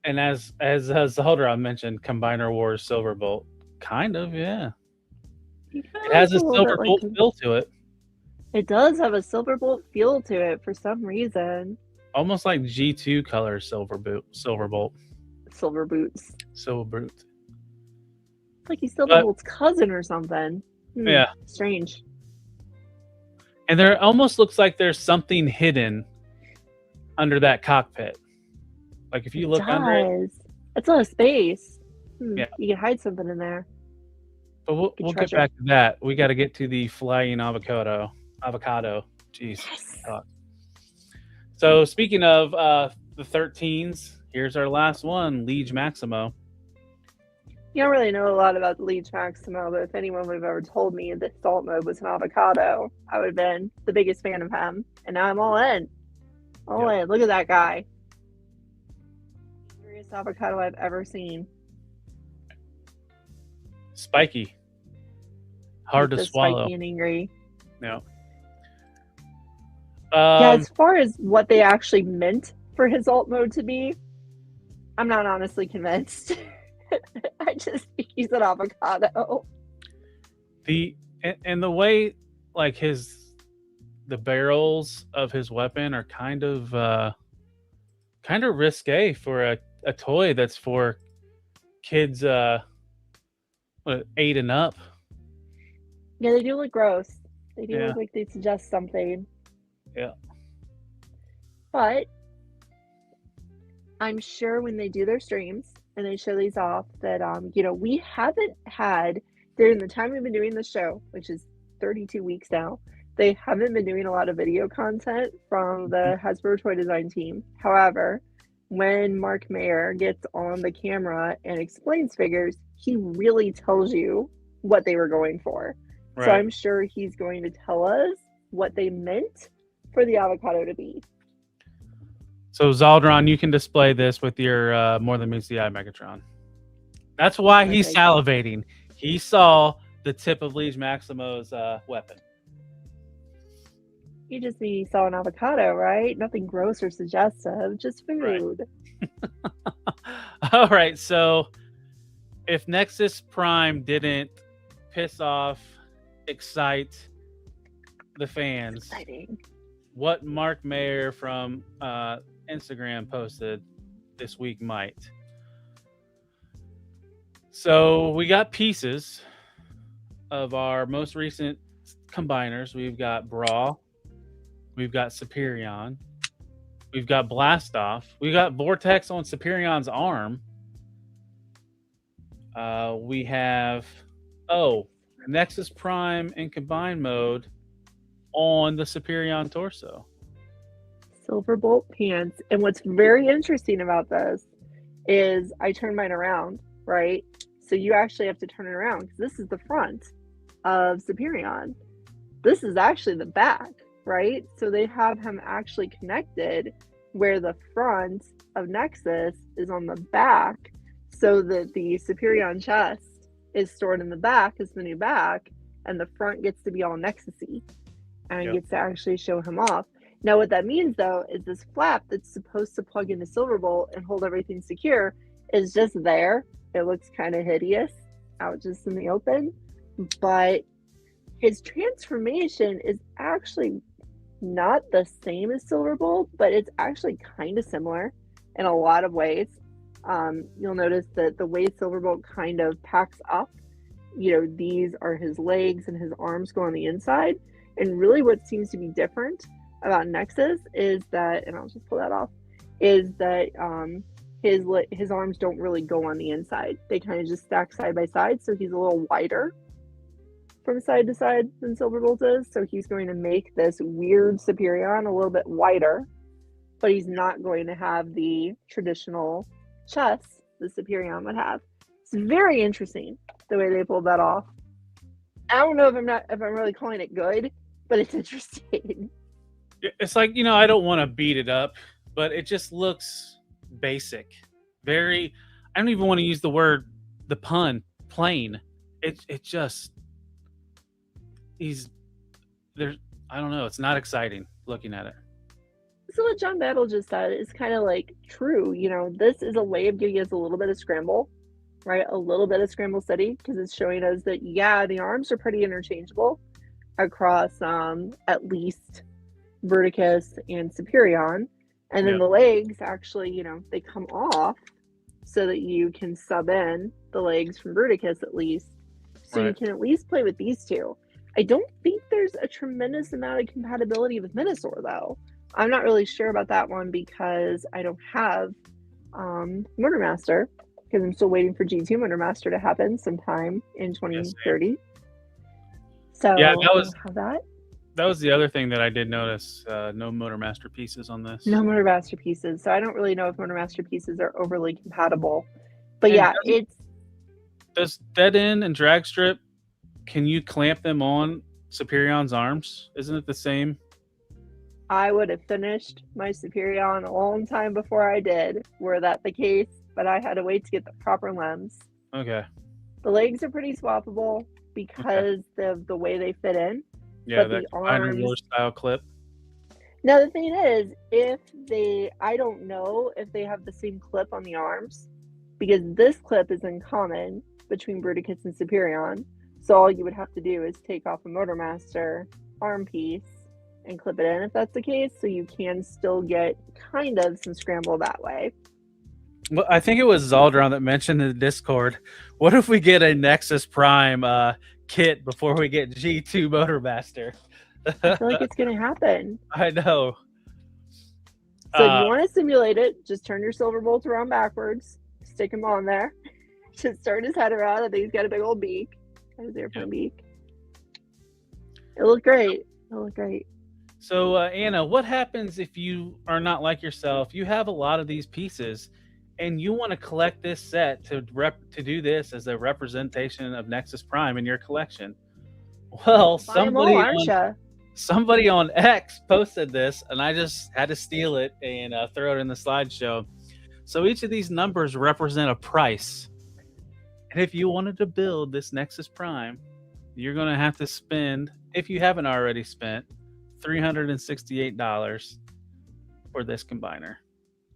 And as Zaldra mentioned, Combiner Wars Silverbolt. Kind of, yeah. It has a Silverbolt feel to it.
It does have a Silverbolt feel to it for some reason.
Almost like G2 color Silverbolt.
Silver boots.
Silverbolt.
It's like he's Silverbolt's cousin or something.
Yeah.
Strange.
And there almost looks like there's something hidden under that cockpit. Like if you look under it.
It's a lot of space.
Yeah.
You can hide something in there.
But we'll get back to that. We got to get to the flying avocado. Jeez.
Yes.
So speaking of the 13s, here's our last one, Liege Maximo.
You don't really know a lot about the Liege Maximo, but if anyone would have ever told me that Salt Mode was an avocado, I would have been the biggest fan of him. And now I'm all in. All in. Look at that guy. Greatest avocado I've ever seen.
Spiky. Hard to swallow.
Spiky and angry.
No.
Yeah, as far as what they actually meant for his alt mode to be, I'm not honestly convinced. I just think he's an avocado.
The way like the barrels of his weapon are kind of risque for a toy that's for kids 8 and up.
Yeah, they do look gross. They do look like they suggest something.
Yeah.
But I'm sure when they do their streams and they show these off that we haven't had during the time we've been doing the show, which is 32 weeks now, they haven't been doing a lot of video content from the Hasbro toy design team. However, when Mark Mayer gets on the camera and explains figures, he really tells you what they were going for. Right. So I'm sure he's going to tell us what they meant for the avocado to be.
So Zaldron, you can display this with your More Than Meets the Eye Megatron. That's why he's salivating. He saw the tip of Liege Maximo's weapon.
You just mean he saw an avocado, right? Nothing gross or suggestive, just food.
Right. All right, so if Nexus Prime didn't piss off, excite the fans,
exciting.
What Mark Mayer from Instagram posted this week might. So we got pieces of our most recent combiners. We've got Brawl, we've got Superion, we've got Blastoff, we've got Vortex on Superion's arm. We have Nexus Prime in combined mode on the Superion torso.
Silverbolt pants. And what's very interesting about this is I turn mine around, right? So you actually have to turn it around because this is the front of Superion. This is actually the back, right? So they have him actually connected where the front of Nexus is on the back so that the Superion chest is stored in the back as the new back, and the front gets to be all Nexus-y and gets to actually show him off. Now, what that means, though, is this flap that's supposed to plug into Silverbolt and hold everything secure is just there. It looks kind of hideous out just in the open, but his transformation is actually not the same as Silverbolt, but it's actually kind of similar in a lot of ways. You'll notice that the way Silverbolt kind of packs up, these are his legs and his arms go on the inside. And really what seems to be different about Nexus is that, and I'll just pull that off, is that his arms don't really go on the inside. They kind of just stack side by side, so he's a little wider from side to side than Silverbolt is. So he's going to make this weird Superion a little bit wider, but he's not going to have the traditional chest the Superion would have. It's very interesting the way they pulled that off. I don't know if I'm really calling it good, but it's interesting.
It's like, I don't want to beat it up, but it just looks basic. I don't even want to use the pun, plain. It just, I don't know. It's not exciting looking at it.
So what John Battle just said is kind of like true. This is a way of giving us a little bit of Scramble, right? A little bit of Scramble City, because it's showing us that, the arms are pretty interchangeable across at least Verticus and Superion. And then the legs actually, they come off so that you can sub in the legs from Verticus at least. So you can at least play with these two. I don't think there's a tremendous amount of compatibility with Minosaur, though. I'm not really sure about that one because I don't have Motormaster, because I'm still waiting for G2 Motormaster to happen sometime in 2030. So
yeah, that was the other thing that I did notice. No Motormaster pieces on this.
No Motormaster pieces. So I don't really know if Motormaster pieces are overly compatible. But
does Dead End and Drag Strip, can you clamp them on Superion's arms? Isn't it the same?
I would have finished my Superion a long time before I did, were that the case, but I had to wait to get the proper limbs.
Okay.
The legs are pretty swappable because of the way they fit in.
Yeah,
but
that
the arms
style clip.
Now the thing is, I don't know if they have the same clip on the arms, because this clip is in common between Bruticus and Superion. So all you would have to do is take off a Motormaster arm piece and clip it in if that's the case, so you can still get kind of some scramble that way.
Well, I think it was Zaldron that mentioned in the Discord, what if we get a Nexus Prime kit before we get G2 Motormaster?
I feel like it's going to happen.
I know.
So if you want to simulate it, just turn your Silverbolt around backwards, stick him on there, just turn his head around, and then he's got a big old beak, his airplane beak. It'll look great.
So, Anna, what happens if you are not like yourself? You have a lot of these pieces, and you want to collect this set to do this as a representation of Nexus Prime in your collection. Well, somebody on X posted this, and I just had to steal it and throw it in the slideshow. So each of these numbers represent a price. And if you wanted to build this Nexus Prime, you're going to have to spend, if you haven't already spent, $368 for this combiner.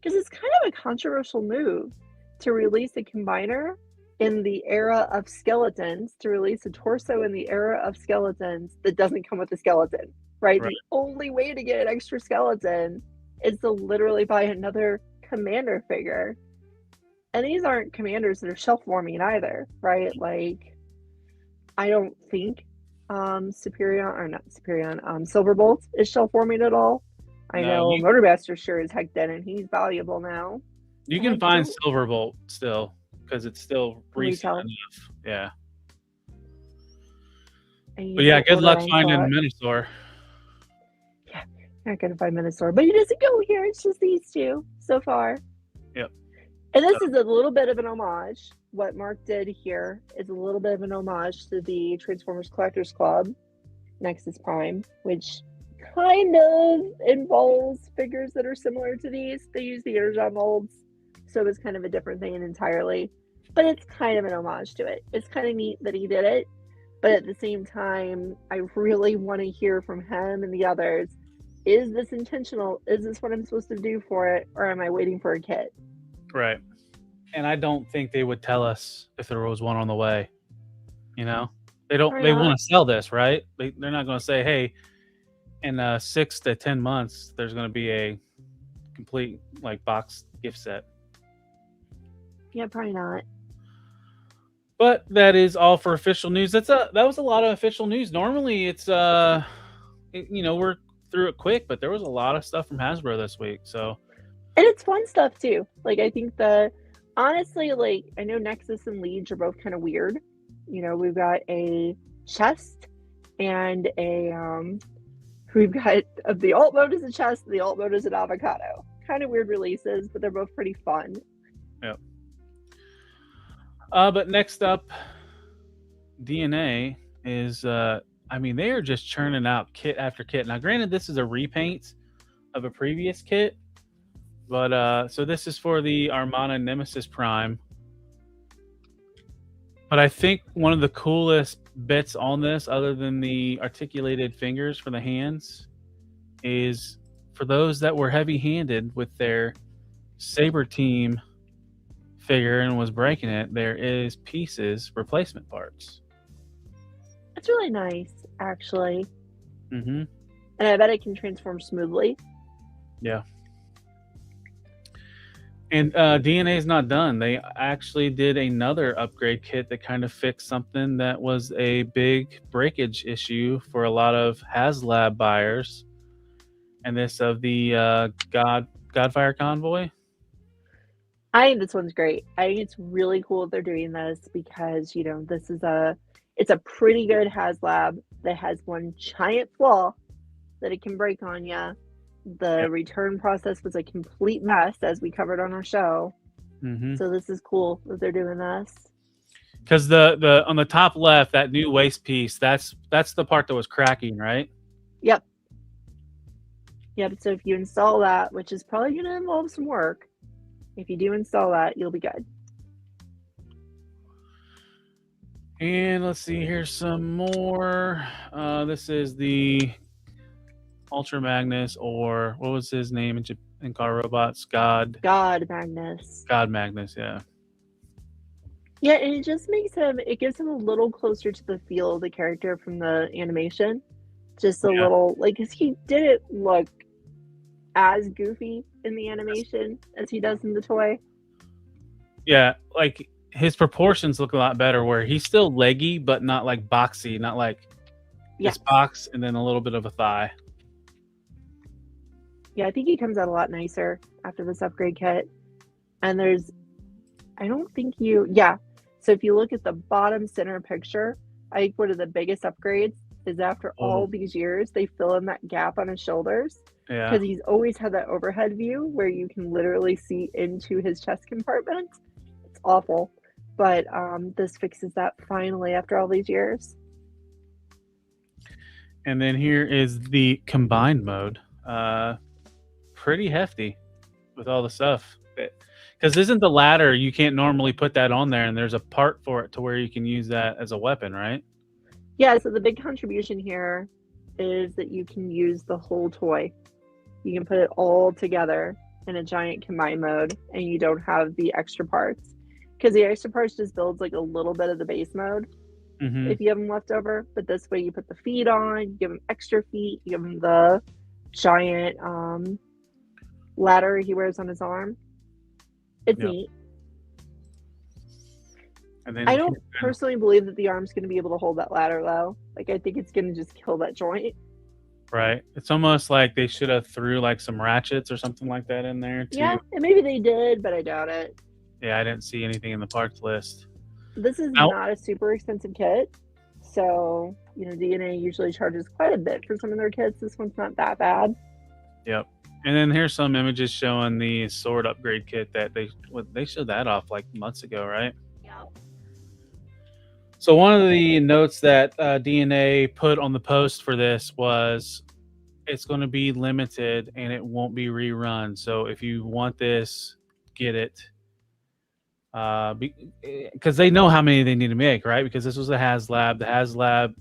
Because it's kind of a controversial move to release a combiner in the era of skeletons, to release a torso in the era of skeletons that doesn't come with a skeleton, right? The only way to get an extra skeleton is to literally buy another commander figure. And these aren't commanders that are shelf-warming either, right? Like, I don't think Silverbolt is shelf-warming at all. I know Motormaster sure as heck did, and he's valuable now.
You can find Silverbolt still, because it's still recent enough. Yeah. But yeah, good luck finding Minosaur.
Yeah, not gonna find Minosaur, but he doesn't go here. It's just these two so far.
Yep.
And this is a little bit of an homage. What Mark did here is a little bit of an homage to the Transformers Collectors Club Nexus Prime, which kind of involves figures that are similar to these. They use the Energon molds, so it's kind of a different thing entirely. but it's kind of an homage to it. It's kind of neat that he did it, but at the same time, I really want to hear from him and the others. Is this intentional? Is this what I'm supposed to do for it, or am I waiting for a kit?
Right. And I don't think they would tell us if there was one on the way. You know, they don't.
Why
They
not?
want to sell this, right? They're not going to say, "Hey, in 6 to 10 months, there's going to be a complete like box gift set."
Yeah, probably not.
But that is all for official news. That was a lot of official news. Normally, it's we're through it quick, but there was a lot of stuff from Hasbro this week. So,
And it's fun stuff too. Like I think honestly, like I know Nexus and Liege are both kind of weird. You know, we've got a chest and we've got the alt mode is a chest, the alt mode is an avocado. Kind of weird releases, but they're both pretty fun.
Yep. But next up, DNA is they are just churning out kit after kit. Now, granted, this is a repaint of a previous kit, but so this is for the Armana Nemesis Prime. But I think one of the coolest bits on this, other than the articulated fingers for the hands, is for those that were heavy-handed with their Saber Team figure and was breaking it, there is pieces, replacement parts.
It's really nice, actually.
Mm-hmm.
And I bet it can transform smoothly.
Yeah. And DNA is not done. They actually did another upgrade kit that kind of fixed something that was a big breakage issue for a lot of HasLab buyers. And this of the Godfire Convoy.
I think this one's great. I think it's really cool that they're doing this because, you know, it's a pretty good HasLab that has one giant flaw that it can break on you. The return process was a complete mess, as we covered on our show.
Mm-hmm.
So this is cool that they're doing this.
Because the on the top left, that new waist piece, that's the part that was cracking, right?
Yep. So if you install that, which is probably going to involve some work, if you do install that, you'll be good.
And let's see, here's some more. This is the Ultra Magnus, or what was his name in Car Robots? God
Magnus.
God Magnus, yeah.
Yeah, and it just it gives him a little closer to the feel of the character from the animation. Just a little, like, because he didn't look as goofy in the animation as he does in the toy.
Yeah, like his proportions look a lot better where he's still leggy, but not like boxy, not like this box and then a little bit of a thigh.
Yeah, I think he comes out a lot nicer after this upgrade kit. And so if you look at the bottom center picture, I think one of the biggest upgrades is after all these years, they fill in that gap on his shoulders.
Yeah.
Because he's always had that overhead view where you can literally see into his chest compartment. It's awful. But this fixes that finally after all these years.
And then here is the combined mode. Pretty hefty with all the stuff. Because isn't the ladder, you can't normally put that on there, and there's a part for it to where you can use that as a weapon, right?
Yeah, so the big contribution here is that you can use the whole toy. You can put it all together in a giant combine mode, and you don't have the extra parts. Because the extra parts just builds like a little bit of the base mode if you have them left over. But this way you put the feet on, you give him extra feet, you give him the giant ladder he wears on his arm. It's neat.
And then
I don't personally believe that the arm's going to be able to hold that ladder though. Like I think it's going to just kill that joint.
Right. It's almost like they should have threw like some ratchets or something like that in there too.
Yeah, and maybe they did, but I doubt it.
Yeah, I didn't see anything in the parts list.
This is not a super expensive kit. So, you know, DNA usually charges quite a bit for some of their kits. This one's not that bad.
Yep. And then here's some images showing the sword upgrade kit that they showed that off like months ago, right?
Yeah.
So one of the notes that DNA put on the post for this was it's going to be limited and it won't be rerun. So if you want this, get it. because they know how many they need to make, right? Because this was a HasLab. The HasLab,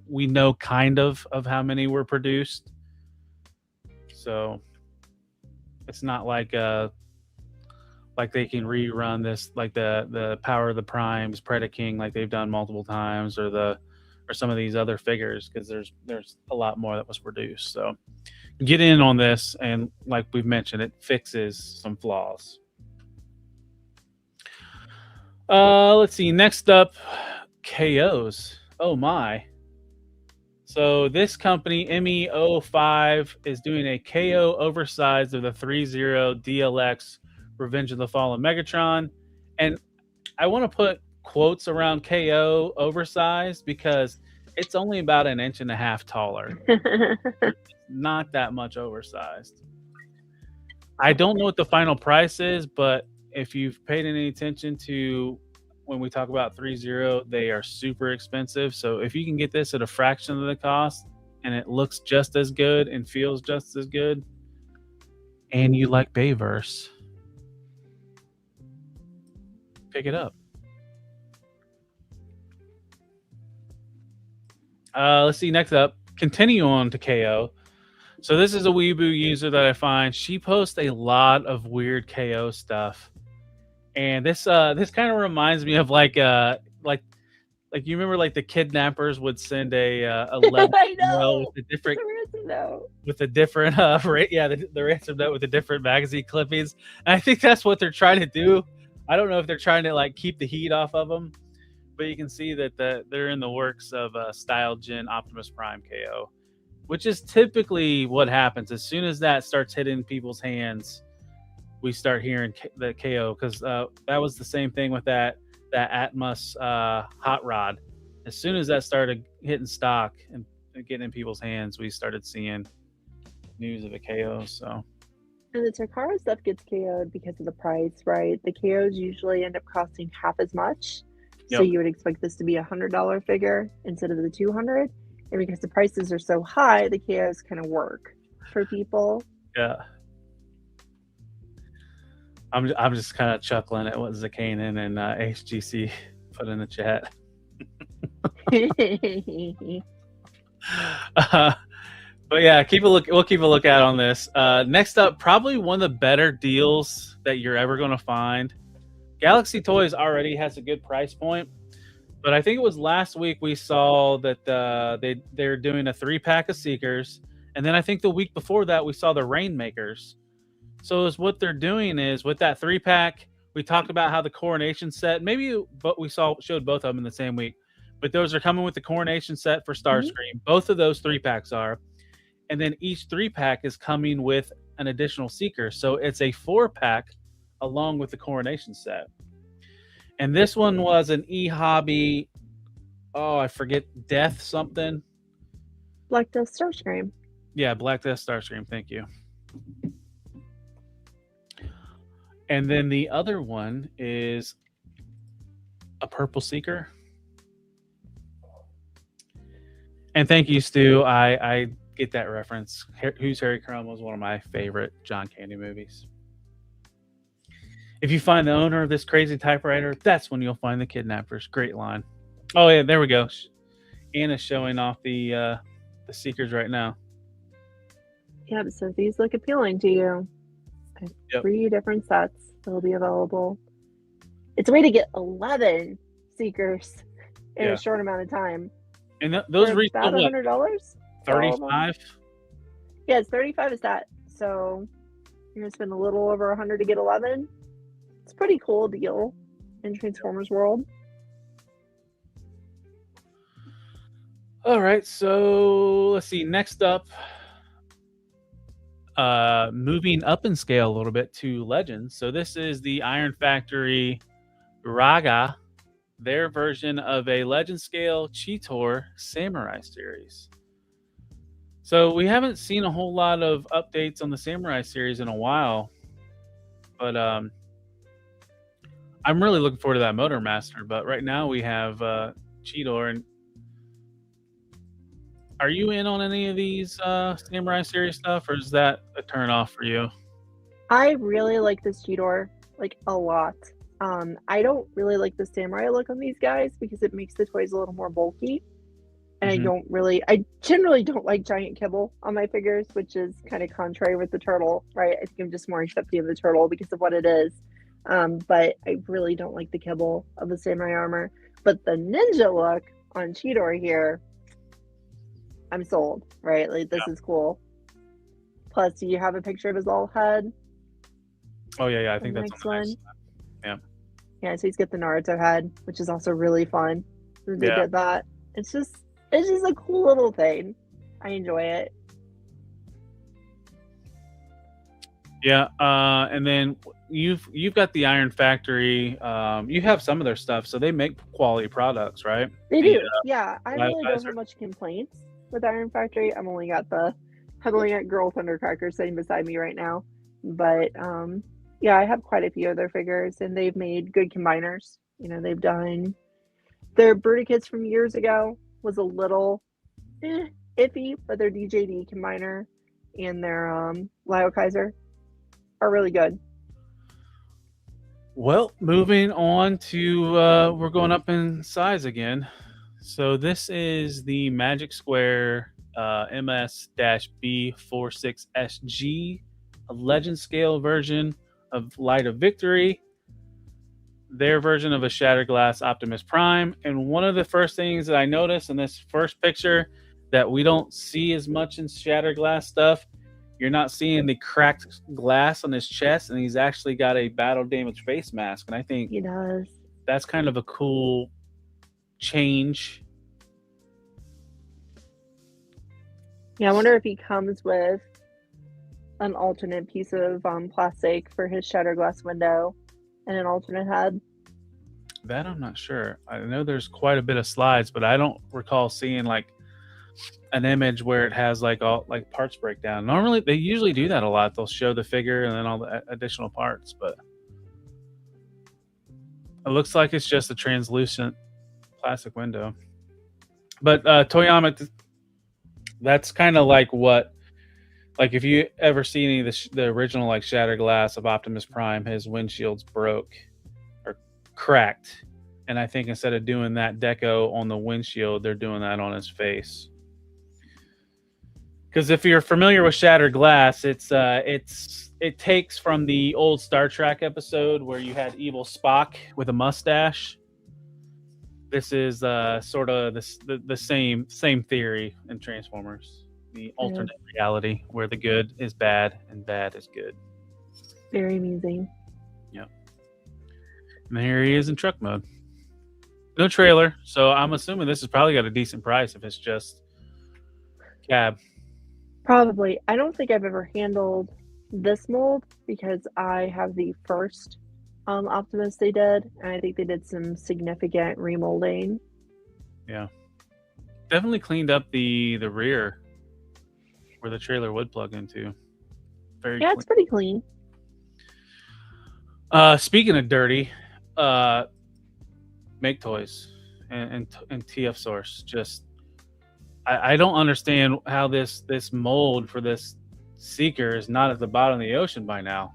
we know kind of how many were produced, so it's not like they can rerun this, like the Power of the Primes, Predaking, like they've done multiple times, or some of these other figures, because there's a lot more that was produced. So get in on this, and like we've mentioned, it fixes some flaws. Let's see. Next up, KOs. Oh my. So this company, ME05, is doing a KO oversized of the 3-0 DLX Revenge of the Fallen Megatron. And I want to put quotes around KO oversized because it's only about 1.5 inches taller. Not that much oversized. I don't know what the final price is, but if you've paid any attention to when we talk about 3-0, they are super expensive. So if you can get this at a fraction of the cost and it looks just as good and feels just as good, and you like Bayverse, pick it up. Let's see. Next up, continue on to KO. So this is a Weeboo user that I find. She posts a lot of weird KO stuff, and this kind of reminds me of like you remember like the kidnappers would send a letter
I know.
with a different
No.
the ransom note with the different magazine clippings. And I think that's what they're trying to do. I don't know if they're trying to like keep the heat off of them, but you can see that they're in the works of Style Gen Optimus Prime KO, which is typically what happens. As soon as that starts hitting people's hands, we start hearing the KO, because that was the same thing with that Atmos hot rod. As soon as that started hitting stock and getting in people's hands, we started seeing news of a KO. So,
And the Takara stuff gets KO'd because of the price, right? The KOs usually end up costing half as much. So
Yep.
you would expect this to be $100 figure instead of the $200. And because the prices are so high, the KOs kind of work for people.
yeah. I'm just kind of chuckling at what Zakanen and HGC put in the chat. But yeah, we'll keep a lookout on this. Next up, probably one of the better deals that you're ever going to find. Galaxy Toys already has a good price point, but I think it was last week we saw that they're doing a 3-pack of Seekers, and then I think the week before that we saw the Rainmakers. So what they're doing is with that 3-pack, we talked about how the Coronation set, but we showed both of them in the same week. But those are coming with the Coronation set for Starscream. Both of those 3-packs are. And then each 3-pack is coming with an additional Seeker. So it's a 4-pack along with the Coronation set. And this one was an eHobby, I forget, Death something.
Black Death Starscream.
Yeah, Black Death Starscream, thank you. And then the other one is a Purple Seeker. And thank you, Stu. I get that reference. Who's Harry Crumb was one of my favorite John Candy movies. If you find the owner of this crazy typewriter, that's when you'll find the kidnappers. Great line. Oh yeah, there we go. Anna's showing off the Seekers right now.
Yep, so these look appealing to you. I have 3 different sets that will be available. It's a way to get 11 Seekers in a short amount of time.
And those
for
retail
about $100.
35.
Yeah, it's 35 a set. So you're gonna spend a little over 100 to get 11. It's a pretty cool deal in Transformers world.
All right, so let's see. Next up, moving up in scale a little bit to Legends. So this is the Iron Factory Raga, their version of a Legend scale Cheetor Samurai series. So we haven't seen a whole lot of updates on the Samurai series in a while, but I'm really looking forward to that Motor Master. But right now we have Cheetor. And are you in on any of these Samurai series stuff, or is that a turn off for you?
I really like this Cheetor, like a lot. I don't really like the samurai look on these guys because it makes the toys a little more bulky. And I generally don't like giant kibble on my figures, which is kind of contrary with the turtle, right? I think I'm just more accepting of the turtle because of what it is. But I really don't like the kibble of the samurai armor. But the ninja look on Cheetor here, I'm sold, right? Like, this is cool. Plus, do you have a picture of his little head?
Oh, yeah. I think that's
next
on the
one.
next Yeah.
Yeah, so he's got the Naruto head, which is also really fun. They did that. It's just a cool little thing. I enjoy it.
Yeah, and then you've got the Iron Factory. You have some of their stuff, so they make quality products, right?
They do. Yeah, I really don't have much complaints with Iron Factory. I've only got Girl Thundercracker sitting beside me right now, but yeah, I have quite a few of their figures, and they've made good combiners. You know, they've done their Bruticus from years ago was a little iffy, but their DJD combiner and their Lio Kaiser are really good.
Well, moving on to we're going up in size again. So this is the Magic Square MS-B46SG, a legend scale version of Light of Victory, their version of a Shattered Glass Optimus Prime. And one of the first things that I noticed in this first picture that we don't see as much in Shattered Glass stuff, you're not seeing the cracked glass on his chest, and he's actually got a battle damage face mask. And I think
he does.
That's kind of a cool change.
Yeah, I wonder if he comes with an alternate piece of plastic for his Shattered Glass window and an alternate head.
That I'm not sure. I know there's quite a bit of slides, but I don't recall seeing like an image where it has like all like parts breakdown. Normally they usually do that a lot. They'll show the figure and then all the additional parts, but it looks like it's just a translucent plastic window. But Toyama, that's kind of like what, like if you ever see any of the original like Shattered Glass of Optimus Prime, his windshields broke or cracked, and I think instead of doing that deco on the windshield, they're doing that on his face. Because if you're familiar with Shattered Glass, it takes from the old Star Trek episode where you had evil Spock with a mustache. This is sort of the same theory in Transformers, the alternate reality where the good is bad and bad is good.
Very amusing.
Yep. And here he is in truck mode. No trailer, so I'm assuming this has probably got a decent price if it's just cab.
Probably. I don't think I've ever handled this mold because I have the first Optimus they did, and I think they did some significant remolding.
Yeah. Definitely cleaned up the rear where the trailer would plug into. Very clean.
It's pretty clean.
Speaking of dirty, Make Toys and TF Source, just I don't understand how this mold for this Seeker is not at the bottom of the ocean by now.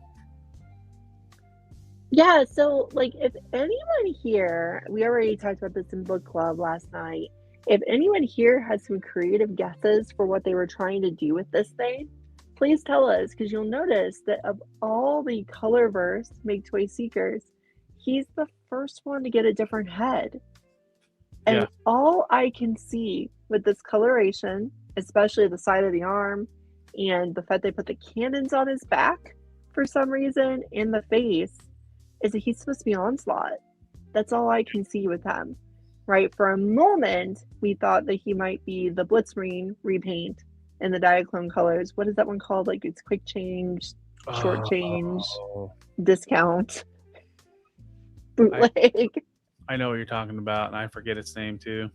Yeah, so like if anyone here, we already talked about this in book club last night, if anyone here has some creative guesses for what they were trying to do with this thing, please tell us, because you'll notice that of all the Colorverse Make Toy Seekers, he's the first one to get a different head. And all I can see with this coloration, especially the side of the arm and the fact they put the cannons on his back for some reason in the face, is that he's supposed to be Onslaught. That's all I can see with him, right? For a moment, we thought that he might be the Blitzmarine repaint in the Diaclone colors. What is that one called? Like it's quick change, short change, discount, bootleg.
I know what you're talking about, and I forget its name too.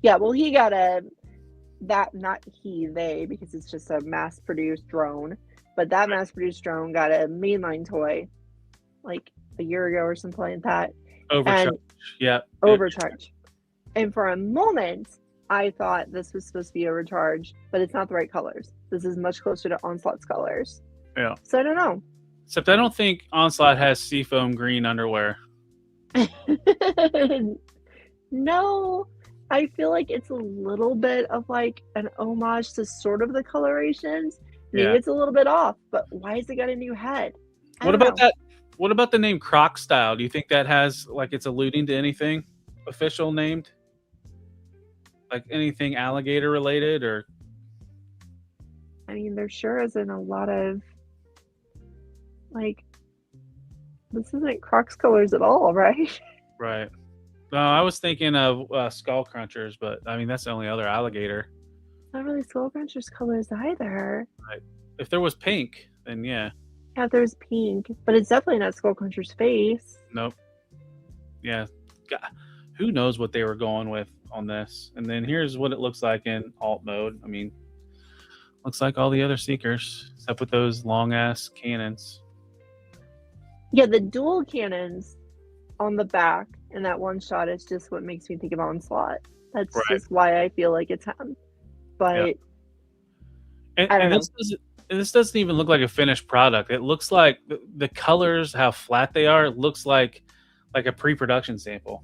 Yeah, well, he got they, because it's just a mass-produced drone, but that mass-produced drone got a mainline toy like a year ago or something like that.
Overcharge.
Overcharge. And for a moment, I thought this was supposed to be Overcharge, but it's not the right colors. This is much closer to Onslaught's colors.
Yeah.
So I don't know.
Except I don't think Onslaught has seafoam green underwear.
No, I feel like it's a little bit of like an homage to sort of the colorations. Maybe
Yeah.
it's a little bit off, but why has it got a new head? I
What
don't
about
know.
that? What about the name Croc Style? Do you think that has like it's alluding to anything official named? Like anything alligator related or
I mean, there sure isn't a lot of like this isn't Crocs colors at all, right?
right? No, I was thinking of Skull Crunchers, but I mean that's the only other alligator.
Not really Skull Crunchers colors either.
If there was pink, then yeah.
Yeah, there's pink, but it's definitely not Skull Cruncher's face.
Nope. Yeah. God, who knows what they were going with on this? And then here's what it looks like in alt mode. I mean, looks like all the other Seekers, except with those long ass cannons.
Yeah, the dual cannons on the back in that one shot is just what makes me think of Onslaught. That's
Right.
just why I feel like it's him. But
And,
I don't know.
this doesn't even look like a finished product. It looks like the colors, how flat they are, it looks like a pre-production sample.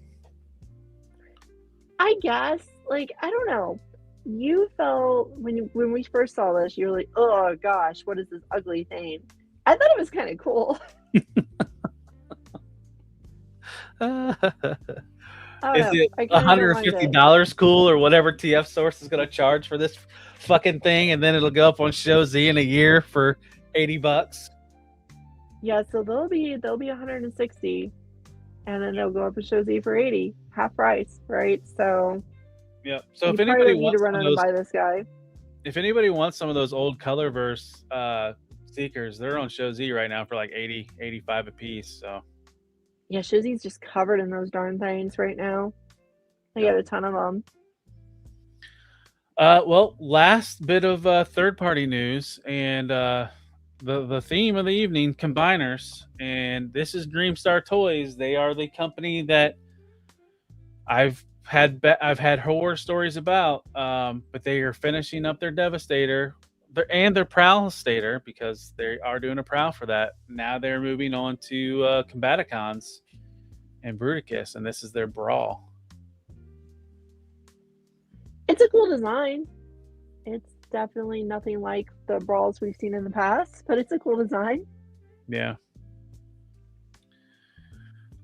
I guess, like, I don't know. You felt when we first saw this, you were like, "Oh gosh, what is this ugly thing?" I thought it was kind of cool. I don't
Is
know.
it
I kinda don't mind it.
$150 cool or whatever TF Source is going to charge for this fucking thing, and then it'll go up on Show Z in a year for $80?
Yeah, so they'll be 160, and then they'll go up to Show Z for 80, half price, right? So
Yeah. So
you
if
probably
anybody
don't need to
wants
run
some
out
of
and
those,
buy this guy.
if anybody wants some of those old Colorverse Seekers, they're on Show Z right now for like 80, 85 a piece. So
Yeah, Show Z's just covered in those darn things right now. I
Yeah.
got a ton of them.
well, last bit of third-party news, and the theme of the evening, combiners, and this is Dreamstar Toys. They are the company that I've had horror stories about, but they are finishing up their Devastator and their Prowlstator because they are doing a Prowl for that. Now they're moving on to Combaticons and Bruticus, and this is their Brawl.
It's a cool design. It's definitely nothing like the brawls we've seen in the past, but it's a cool design.
Yeah.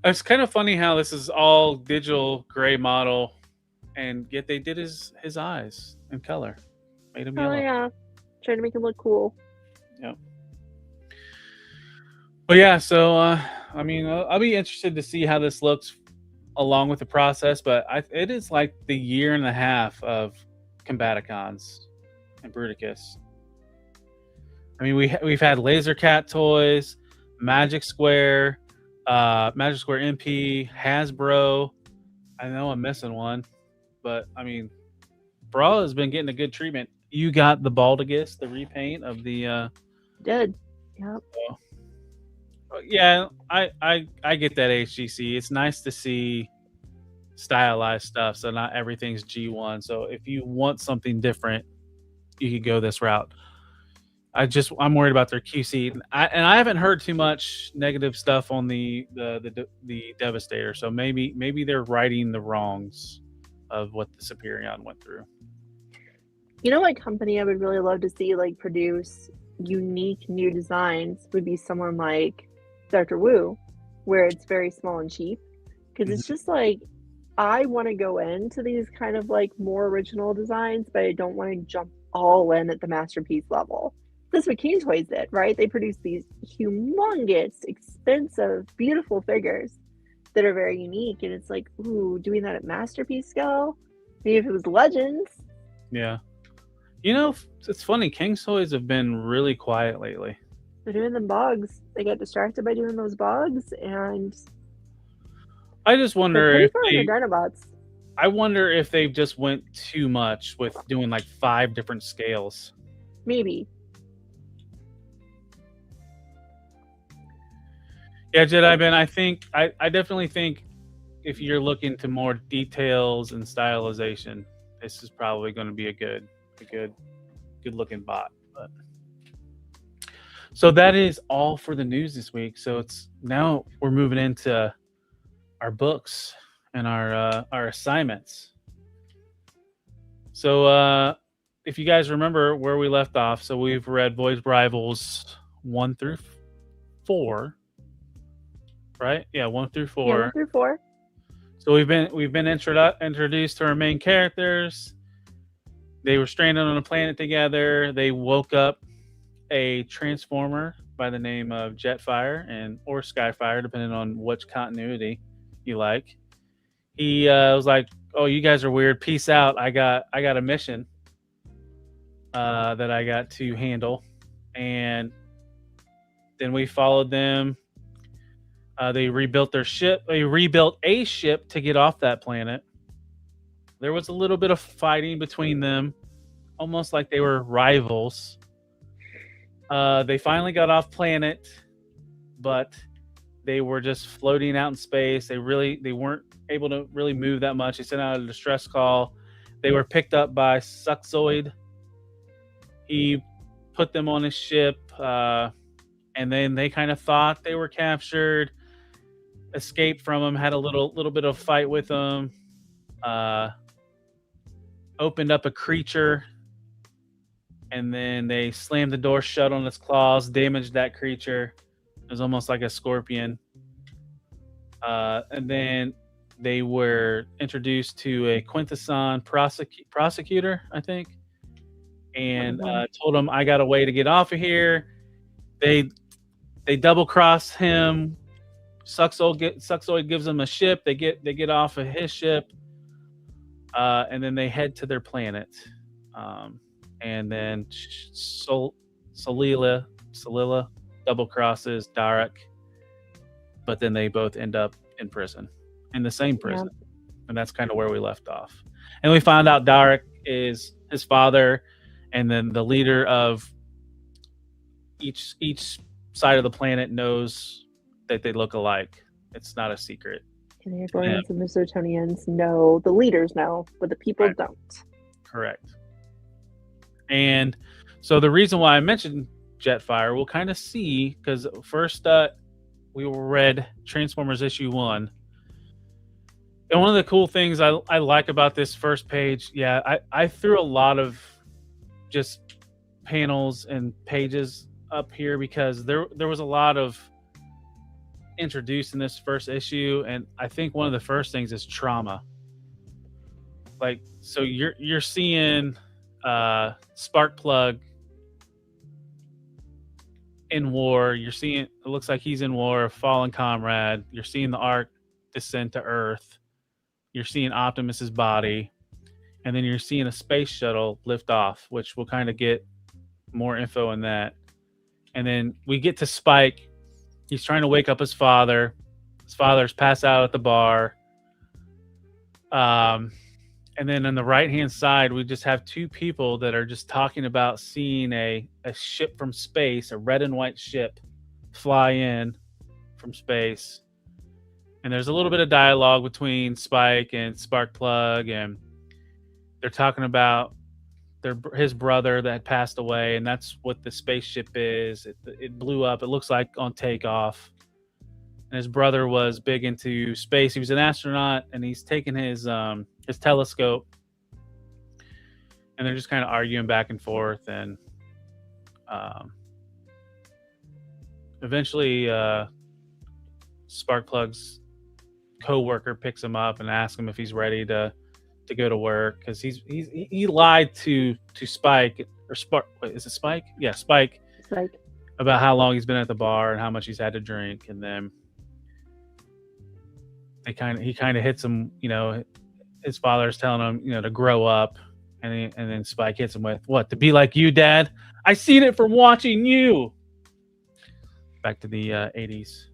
It's kind of funny how this is all digital gray model, and yet they did his eyes in color, made him
Oh
yellow.
yeah, trying to make it look cool.
Yep. But yeah, so I mean, I'll be interested to see how this looks along with the process. But it is like the year and a half of Combaticons and Bruticus. I mean, we've had Laser Cat toys, Magic Square MP, Hasbro. I know I'm missing one, but I mean, Brawl has been getting a good treatment. You got the Baldigus, the repaint of the.
Did. Yep.
Yeah, I get that HGC. It's nice to see stylized stuff, so not everything's G1. So if you want something different, you could go this route. I'm worried about their QC, and I haven't heard too much negative stuff on the Devastator. So maybe they're righting the wrongs of what the Superion went through.
You know what company I would really love to see like produce unique new designs would be someone like Dr. Wu, where it's very small and cheap. Because it's just like I want to go into these kind of like more original designs, but I don't want to jump all in at the masterpiece level. That's what Keen Toys did, right? They produce these humongous, expensive, beautiful figures that are very unique. And it's like, ooh, doing that at masterpiece scale? Maybe if it was Legends.
Yeah. You know, it's funny. King Toys have been really quiet lately.
They're doing the bugs. They got distracted by doing those bugs, and
I just wonder if
they're Dinobots.
I wonder if they've just went too much with doing like 5 different scales.
Maybe.
Yeah, Jedi Ben, I definitely think if you're looking to more details and stylization, this is probably going to be a good looking bot. But So that is all for the news this week. So it's now we're moving into our books and our assignments. So if you guys remember where we left off, so we've read Boys Rivals 1 through 4, right? Yeah, 1 through 4.
Yeah, 1 through 4.
So we've been introduced to our main characters. They were stranded on a planet together. They woke up a transformer by the name of Jetfire or Skyfire, depending on which continuity you like. He was like, "Oh, you guys are weird. Peace out. I got a mission that I got to handle," and then we followed them. They rebuilt their ship. They rebuilt a ship to get off that planet. There was a little bit of fighting between them, almost like they were rivals. They finally got off planet, but they were just floating out in space. They weren't able to really move that much. They sent out a distress call. They were picked up by Suxoid. He put them on his ship, and then they kind of thought they were captured, escaped from him, had a little bit of fight with them, opened up a creature, and then they slammed the door shut on its claws, damaged that creature. It was almost like a scorpion. And then they were introduced to a Quintesson prosecutor, I think, and told him, "I got a way to get off of here." They double cross him. Suxoid gives them a ship. They get off of his ship, and then they head to their planet. And then Salila double crosses Darak, but then they both end up in prison, in the same prison. Yeah. And that's kind of where we left off. And we found out Darak is his father, and then the leader of each side of the planet knows that they look alike. It's not a secret.
And the Agorians and the Zertonians know, the leaders know, but the people don't.
Correct. And so the reason why I mentioned Jetfire, we'll kind of see, because first we read Transformers issue 1. And one of the cool things I like about this first page, I threw a lot of just panels and pages up here because there was a lot of introduced in this first issue, and I think one of the first things is trauma. Like, so you're seeing Sparkplug in war. You're seeing, it looks like he's in war, a fallen comrade. You're seeing the Ark descend to Earth. You're seeing Optimus's body, and then you're seeing a space shuttle lift off, which we'll kind of get more info on that. And then we get to Spike. He's trying to wake up his father. His father's passed out at the bar. And then on the right-hand side, we just have two people that are just talking about seeing a ship from space, a red and white ship, fly in from space. And there's a little bit of dialogue between Spike and Sparkplug, and they're talking about his brother that had passed away, and that's what the spaceship is. It blew up. It looks like on takeoff. And his brother was big into space. He was an astronaut, and he's taking his telescope, and they're just kind of arguing back and forth. And eventually, Sparkplug's co-worker picks him up and asks him if he's ready to go to work, because he lied to Spike, or Spark. Wait, is it Spike? Yeah, Spike. About how long he's been at the bar and how much he's had to drink, and then he kind of hits him. You know, his father's telling him, to grow up, and then Spike hits him with, "What, to be like you, Dad? I seen it from watching you." Back to the 80s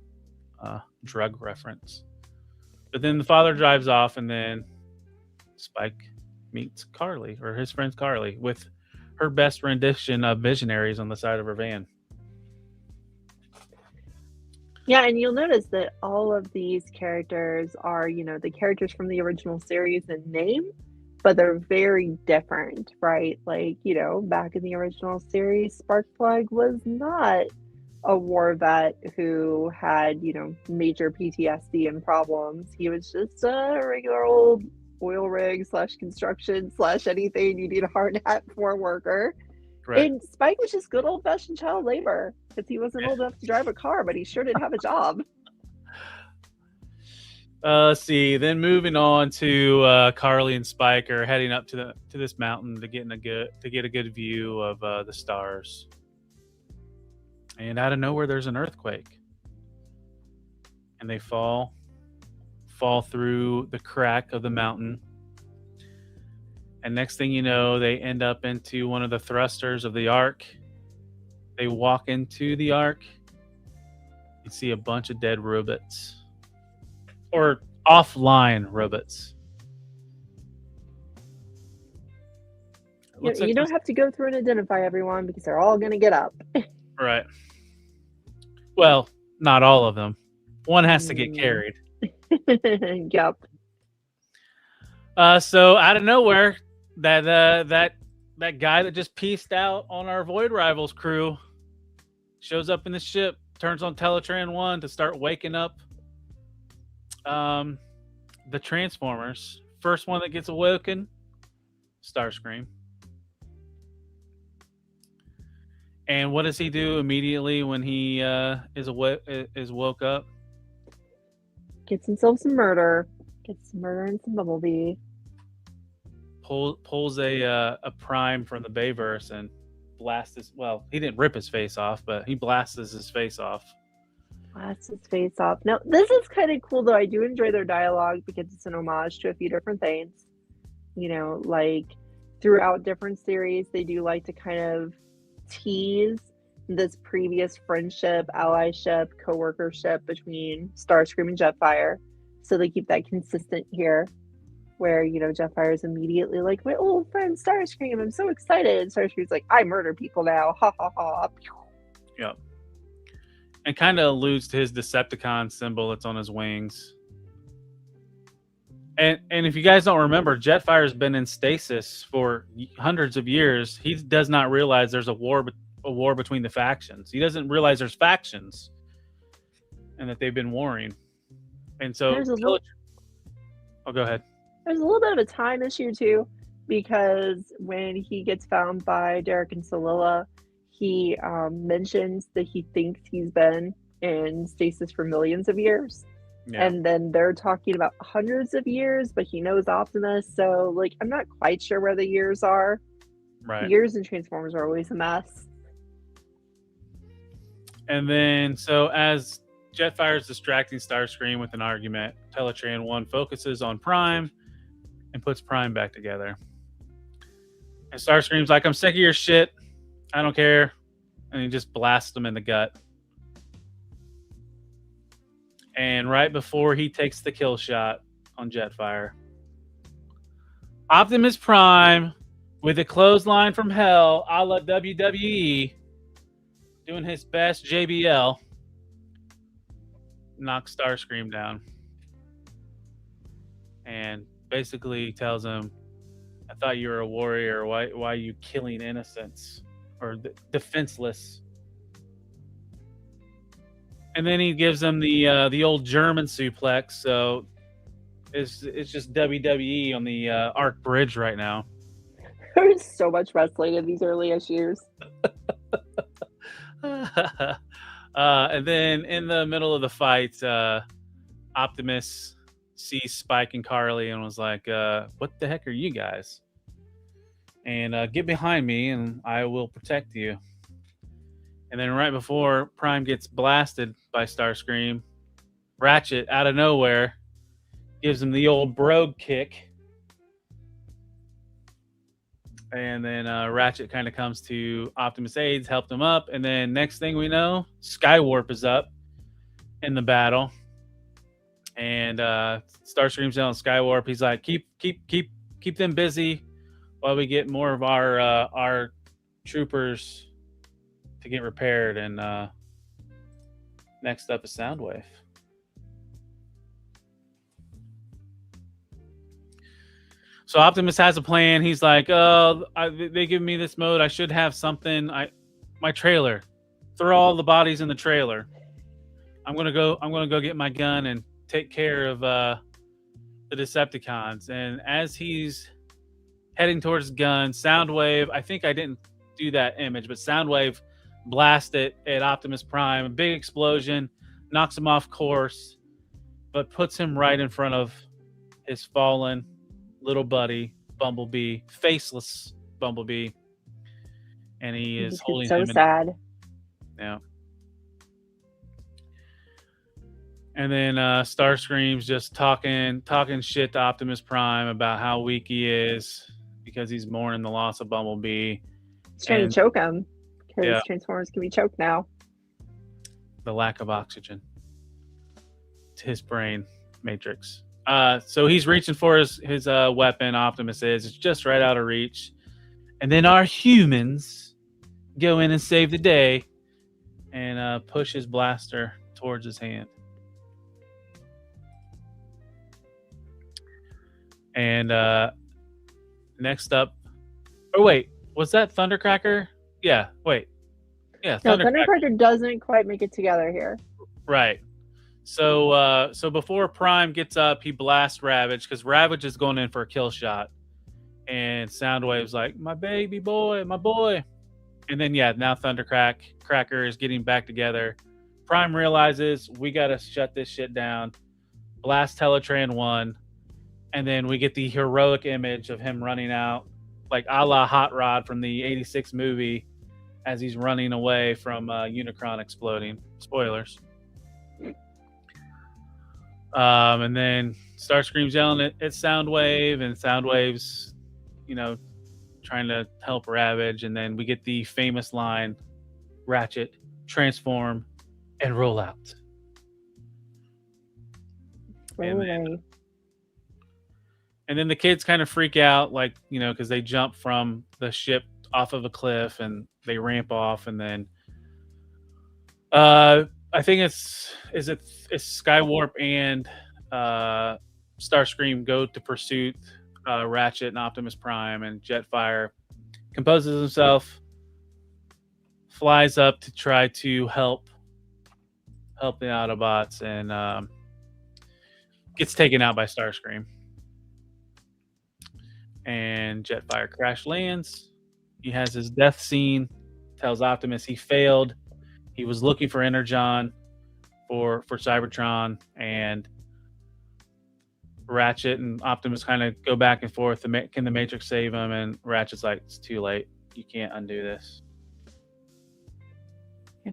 drug reference. But then the father drives off, and then Spike meets Carly, or his friend Carly, with her best rendition of Visionaries on the side of her van.
Yeah, and you'll notice that all of these characters are, the characters from the original series in name, but they're very different, right? Like, back in the original series, Sparkplug was not a war vet who had, major PTSD and problems. He was just a regular old oil rig / construction / anything you need a hard hat for worker.
Right.
And Spike was just good old fashioned child labor because he wasn't old enough to drive a car, but he sure did have a job.
Let's see. Then moving on to Carly and Spike are heading up to this mountain to get a good view of the stars. And out of nowhere, there's an earthquake, and they fall through the crack of the mountain. And next thing you know, they end up into one of the thrusters of the Ark. They walk into the Ark. You see a bunch of dead robots. Or offline robots.
You don't have to go through and identify everyone because they're all going to get up.
Right. Well, not all of them. One has to get carried.
Yep.
So out of nowhere, that guy that just pieced out on our Void Rivals crew shows up in the ship, turns on Teletran 1 to start waking up the Transformers. First one that gets awoken, Starscream. And what does he do immediately when he is woke up?
Gets himself some murder. Gets some murder and some Bumblebee.
Pulls a Prime from the Bayverse and blasts his. Well, he didn't rip his face off, but he blasts his face off.
Blasts his face off. Now, this is kind of cool, though. I do enjoy their dialogue because it's an homage to a few different things. Like throughout different series, they do like to kind of tease this previous friendship, allyship, co-workership between Starscream and Jetfire. So they keep that consistent here, where, Jetfire is immediately like, my old friend Starscream, I'm so excited. And Starscream's like, I murder people now. Ha ha ha.
Yep. And kind of alludes to his Decepticon symbol that's on his wings. And if you guys don't remember, Jetfire's been in stasis for hundreds of years. He does not realize there's a war between the factions. He doesn't realize there's factions and that they've been warring. And so, oh, go ahead.
There's a little bit of a time issue too, because when he gets found by Derek and Solilla, he mentions that he thinks he's been in stasis for millions of years. Yeah. And then they're talking about hundreds of years, but he knows Optimus. So, I'm not quite sure where the years are.
Right.
Years in Transformers are always a mess.
And then, so as Jetfire is distracting Starscream with an argument, Teletran 1 focuses on Prime and puts Prime back together. And Starscream's like, I'm sick of your shit. I don't care. And he just blasts him in the gut. And right before he takes the kill shot on Jetfire, Optimus Prime, with a clothesline from hell, a la WWE, doing his best JBL, knocks Starscream down. And basically tells him, I thought you were a warrior. Why are you killing innocents or defenseless? And then he gives them the old German suplex. So it's just WWE on the Arc Bridge right now.
There's so much wrestling in these early issues.
And then in the middle of the fight, Optimus sees Spike and Carly and was like, what the heck are you guys? And get behind me and I will protect you. And then right before Prime gets blasted by Starscream, Ratchet, out of nowhere, gives him the old brogue kick. And then Ratchet kind of comes to Optimus' aids, helped him up. And then next thing we know, Skywarp is up in the battle. And Starscream's telling Skywarp, he's like, keep them busy while we get more of our troopers to get repaired. And next up is Soundwave. So Optimus has a plan. He's like, they give me this mode. I should have something. My trailer. It's throw all the bodies in the trailer. I'm gonna go get my gun and take care of the Decepticons. And as he's heading towards the gun, Soundwave, I think I didn't do that image, but Soundwave blasts it at Optimus Prime. A big explosion, knocks him off course, but puts him right in front of his fallen little buddy, Bumblebee, faceless Bumblebee. And he is holding
so
him
sad.
Yeah. And then Starscream's just talking shit to Optimus Prime about how weak he is because he's mourning the loss of Bumblebee.
He's trying to choke him because
Yeah.
Transformers can be choked now.
The lack of oxygen to his brain matrix. So he's reaching for his weapon. Optimus is. It's just right out of reach. And then our humans go in and save the day and push his blaster towards his hand. And next up, oh wait, was that Thundercracker? Yeah, wait, yeah,
No, Thundercracker doesn't quite make it together here.
Right. So before Prime gets up, he blasts Ravage because Ravage is going in for a kill shot, and Soundwave's like, "My baby boy, my boy," and then now Thundercracker is getting back together. Prime realizes we gotta shut this shit down. Blast Teletran 1. And then we get the heroic image of him running out, like a la Hot Rod from the 86 movie, as he's running away from Unicron exploding. Spoilers. And then Starscream's yelling at Soundwave, and Soundwave's, trying to help Ravage. And then we get the famous line, Ratchet, transform, and roll out. And then the kids kind of freak out, because they jump from the ship off of a cliff and they ramp off. And then I think it's Skywarp and Starscream go to pursue Ratchet and Optimus Prime, and Jetfire composes himself, flies up to try to help the Autobots, and gets taken out by Starscream. And Jetfire crash lands. He has his death scene, tells Optimus he failed. He was looking for Energon for Cybertron, and Ratchet and Optimus kind of go back and forth. Can the Matrix save him? And Ratchet's like, it's too late. You can't undo this.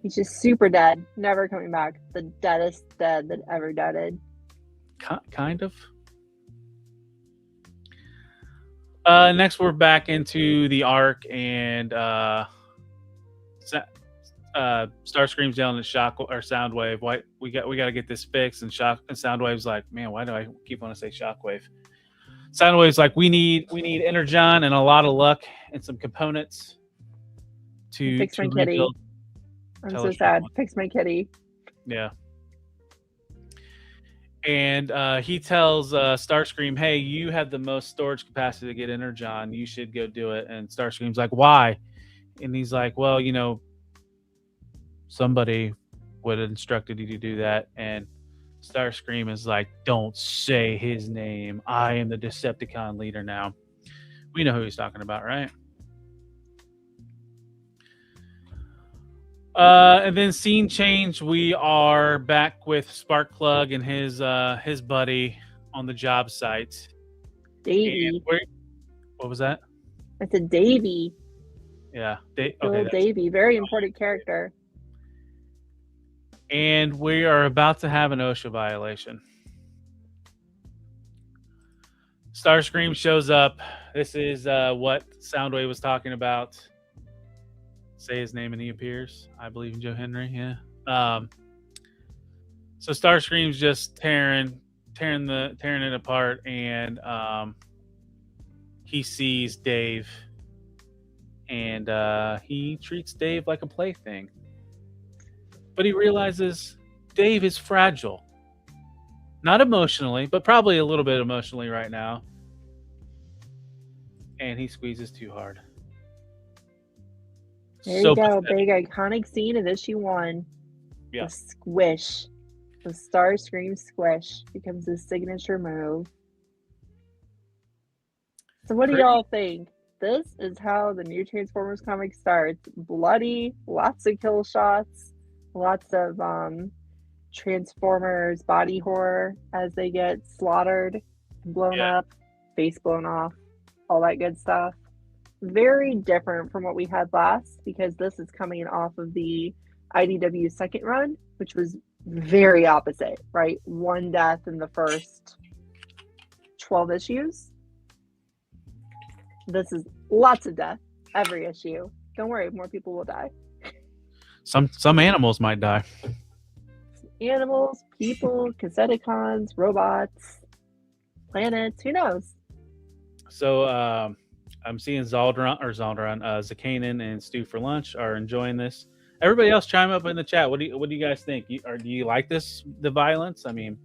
He's just super dead, never coming back. The deadest dead that ever deaded.
Kind of. Next, we're back into the arc, and Starscream's yelling at Soundwave, "Why we got to get this fixed?" And Soundwave's like, "Man, why do I keep wanting to say Shockwave?" Soundwave's like, "We need Energon and a lot of luck and some components to
fix my kitty." I'm so sad. Fix my kitty.
Yeah. And he tells Starscream, "Hey, you have the most storage capacity to get Energon. You should go do it." And Starscream's like, "Why?" And he's like, "Well, somebody would have instructed you to do that." And Starscream is like, "Don't say his name. I am the Decepticon leader now." We know who he's talking about, right? And then scene change. We are back with Sparkplug and his buddy on the job site.
Davey.
What was that?
I said Davey.
Yeah.
Davey. Very important character.
And we are about to have an OSHA violation. Starscream shows up. This is what Soundwave was talking about. Say his name and he appears. I believe in Joe Henry. Yeah. So Starscream's just tearing it apart, and he sees Dave, and he treats Dave like a plaything. But he realizes Dave is fragile. Not emotionally, but probably a little bit emotionally right now. And he squeezes too hard.
There
So
you go.
pathetic.
Big iconic scene of issue 1.
Yeah.
The squish. The Starscream squish becomes his signature move. So what do
Pretty-
y'all think? This is how the new Transformers comic starts. Bloody, lots of kill shots, lots of Transformers body horror as they get slaughtered, blown
Yeah.
up, face blown off, all that good stuff. Very different from what we had last, because this is coming off of the IDW second run, which was very opposite, right? One death in the first 12 issues. This is lots of death every issue. Don't worry, more people will die.
Some animals might die.
Animals, people, Decepticons, robots, planets, who knows?
So I'm seeing Zakanin and Stu for Lunch are enjoying this. Everybody else chime up in the chat. What do you guys think? Do you like the violence? I mean,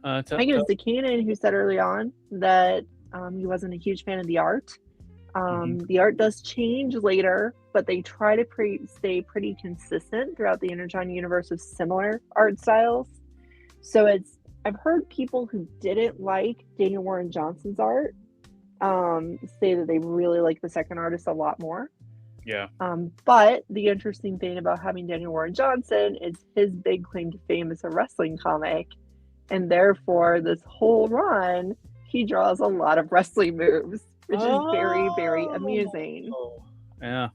I think it was the Kanan who said early on that he wasn't a huge fan of the art. The art does change later, but they try to stay pretty consistent throughout the Energon universe of similar art styles. So I've heard people who didn't like Daniel Warren Johnson's art say that they really like the second artist a lot more.
Yeah.
But the interesting thing about having Daniel Warren Johnson is his big claim to fame is a wrestling comic, and therefore this whole run he draws a lot of wrestling moves, which is very, very amusing.
Yeah.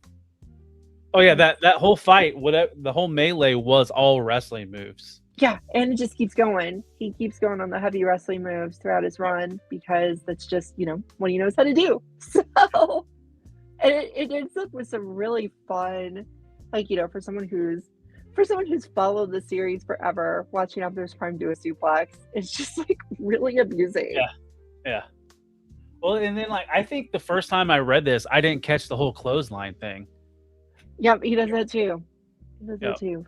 Oh yeah, that whole fight, the whole melee was all wrestling moves.
Yeah, and it just keeps going. He keeps going on the heavy wrestling moves throughout his run because that's just, what he knows how to do. So, and it ends up with some really fun, for someone who's followed the series forever, watching Optimus Prime do a suplex, it's just really amusing.
Yeah. Well, and then I think the first time I read this, I didn't catch the whole clothesline thing.
Yep, he does that too.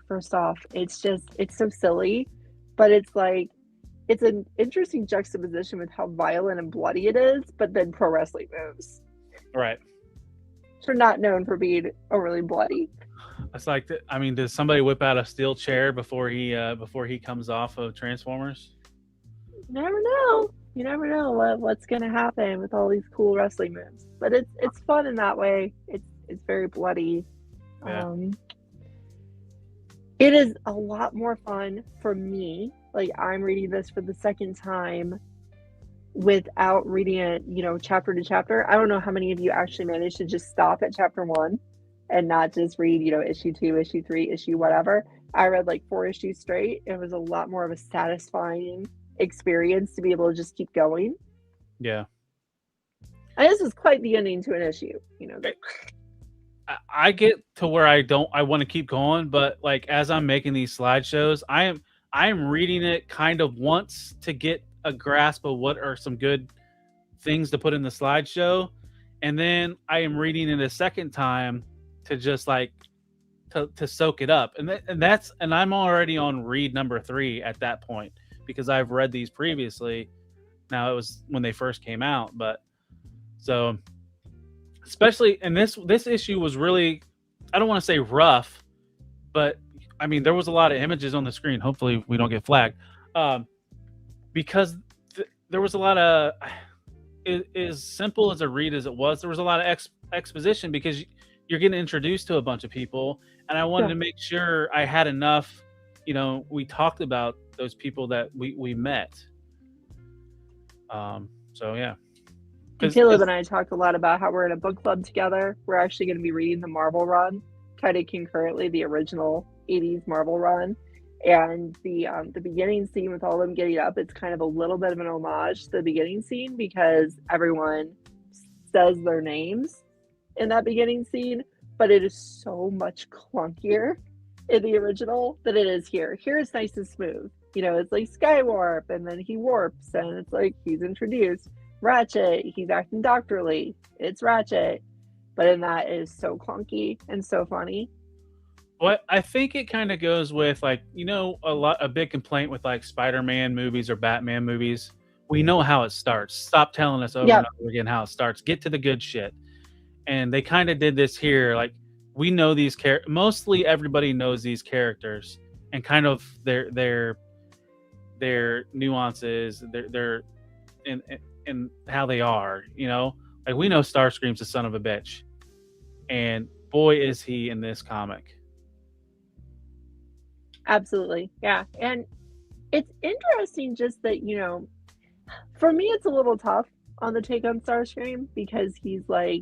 First off, it's so silly, but it's an interesting juxtaposition with how violent and bloody it is, but then pro wrestling moves.
Right.
Which are not known for being overly bloody.
It's does somebody whip out a steel chair before he comes off of Transformers?
You never know what's gonna happen with all these cool wrestling moves. But it's fun in that way. It's very bloody.
Yeah.
It is a lot more fun for me. I'm reading this for the second time without reading it, chapter to chapter. I don't know how many of you actually managed to just stop at chapter 1 and not just read, issue 2, issue 3, issue whatever. I read 4 issues straight. It was a lot more of a satisfying experience to be able to just keep going.
Yeah.
And this was quite the ending to an issue,
I get to where I want to keep going, but as I'm making these slideshows, I am reading it kind of once to get a grasp of what are some good things to put in the slideshow, and then I am reading it a second time to just to soak it up, and I'm already on read number 3 at that point because I've read these previously. Now it was when they first came out, but so especially and this issue was really, I don't want to say rough, but I mean there was a lot of images on the screen. Hopefully we don't get flagged, because there was a lot of as simple as a read as it was. There was a lot of exposition because you're getting introduced to a bunch of people, and I wanted to make sure I had enough. We talked about those people that we met. So yeah.
Caleb and I talked a lot about how we're in a book club together. We're actually going to be reading the Marvel run, kind of concurrently, the original 80s Marvel run. And the beginning scene with all of them getting up, it's kind of a little bit of an homage to the beginning scene because everyone says their names in that beginning scene, but it is so much clunkier in the original than it is here. Here it's nice and smooth. It's like Skywarp, and then he warps, and it's he's introduced. Ratchet, he's acting doctorly. It's Ratchet. But in that it is so clunky and so funny.
Well, I think it kind of goes with a big complaint with Spider-Man movies or Batman movies. We know how it starts. Stop telling us over and over again how it starts. Get to the good shit. And they kind of did this here. we know these mostly everybody knows these characters and kind of their nuances, their in how they are, you know? Like we know Starscream's a son of a bitch. And boy is he in this comic.
Absolutely. Yeah. And it's interesting just that, for me it's a little tough on the take on Starscream because he's not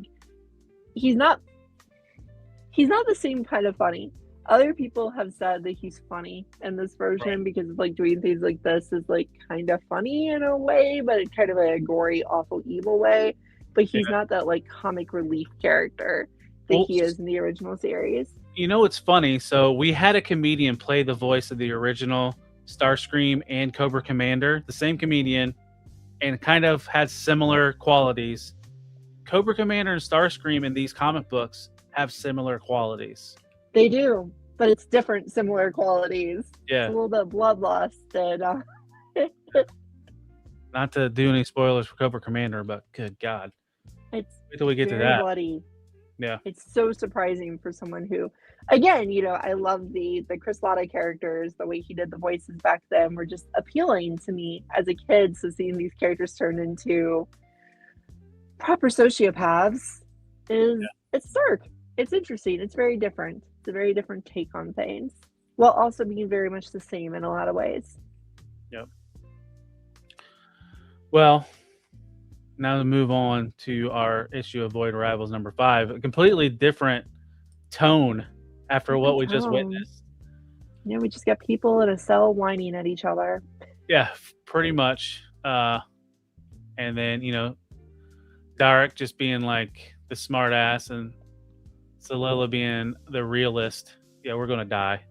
the same kind of funny. Other people have said that he's funny in this version because of doing things like this is kind of funny in a way, but it's kind of a gory, awful, evil way. But he's not that comic relief character that he is in the original series.
You know what's funny? So we had a comedian play the voice of the original Starscream and Cobra Commander, the same comedian, and kind of had similar qualities. Cobra Commander and Starscream in these comic books have similar qualities.
They do, but it's different, similar qualities.
Yeah.
It's a little bit of bloodlust. And,
not to do any spoilers for Cobra Commander, but good God. Wait till we get to that.
Bloody.
Yeah.
It's so surprising for someone who, again, I love the Chris Latta characters, the way he did the voices back then were just appealing to me as a kid. So seeing these characters turn into proper sociopaths it's dark. It's interesting. It's very different. It's a very different take on things, while also being very much the same in a lot of ways.
Yep. Well, now to move on to our issue of Void Rivals number 5. A completely different tone after what we just witnessed.
Yeah, we just got people in a cell whining at each other.
Yeah, pretty much. And then, Derek just being the smart ass and Solilla being the realist. Yeah, we're going to die.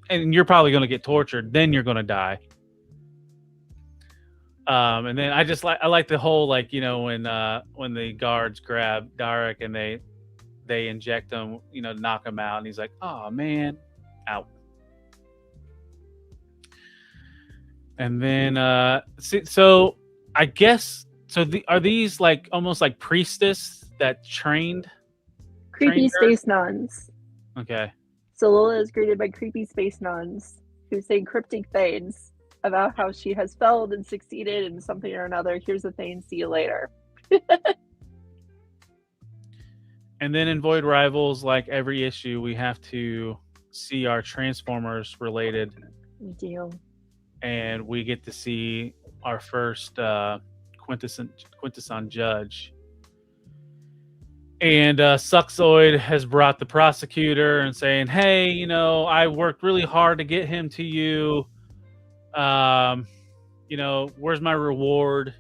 And you're probably going to get tortured. Then you're going to die. And then I like the whole, when the guards grab Derek and they inject him, knock him out. And he's like, oh, man, out. And then, so I guess, are these almost like priestess that trained?
Creepy space nuns.
Okay.
So Lola is greeted by creepy space nuns who say cryptic things about how she has failed and succeeded in something or another. Here's the thing. See you later.
And then in Void Rivals, like every issue, we have to see our Transformers related.
We do.
And we get to see our first Quintesson Judge. And Suxoid has brought the prosecutor and saying, hey, I worked really hard to get him to you. Where's my reward?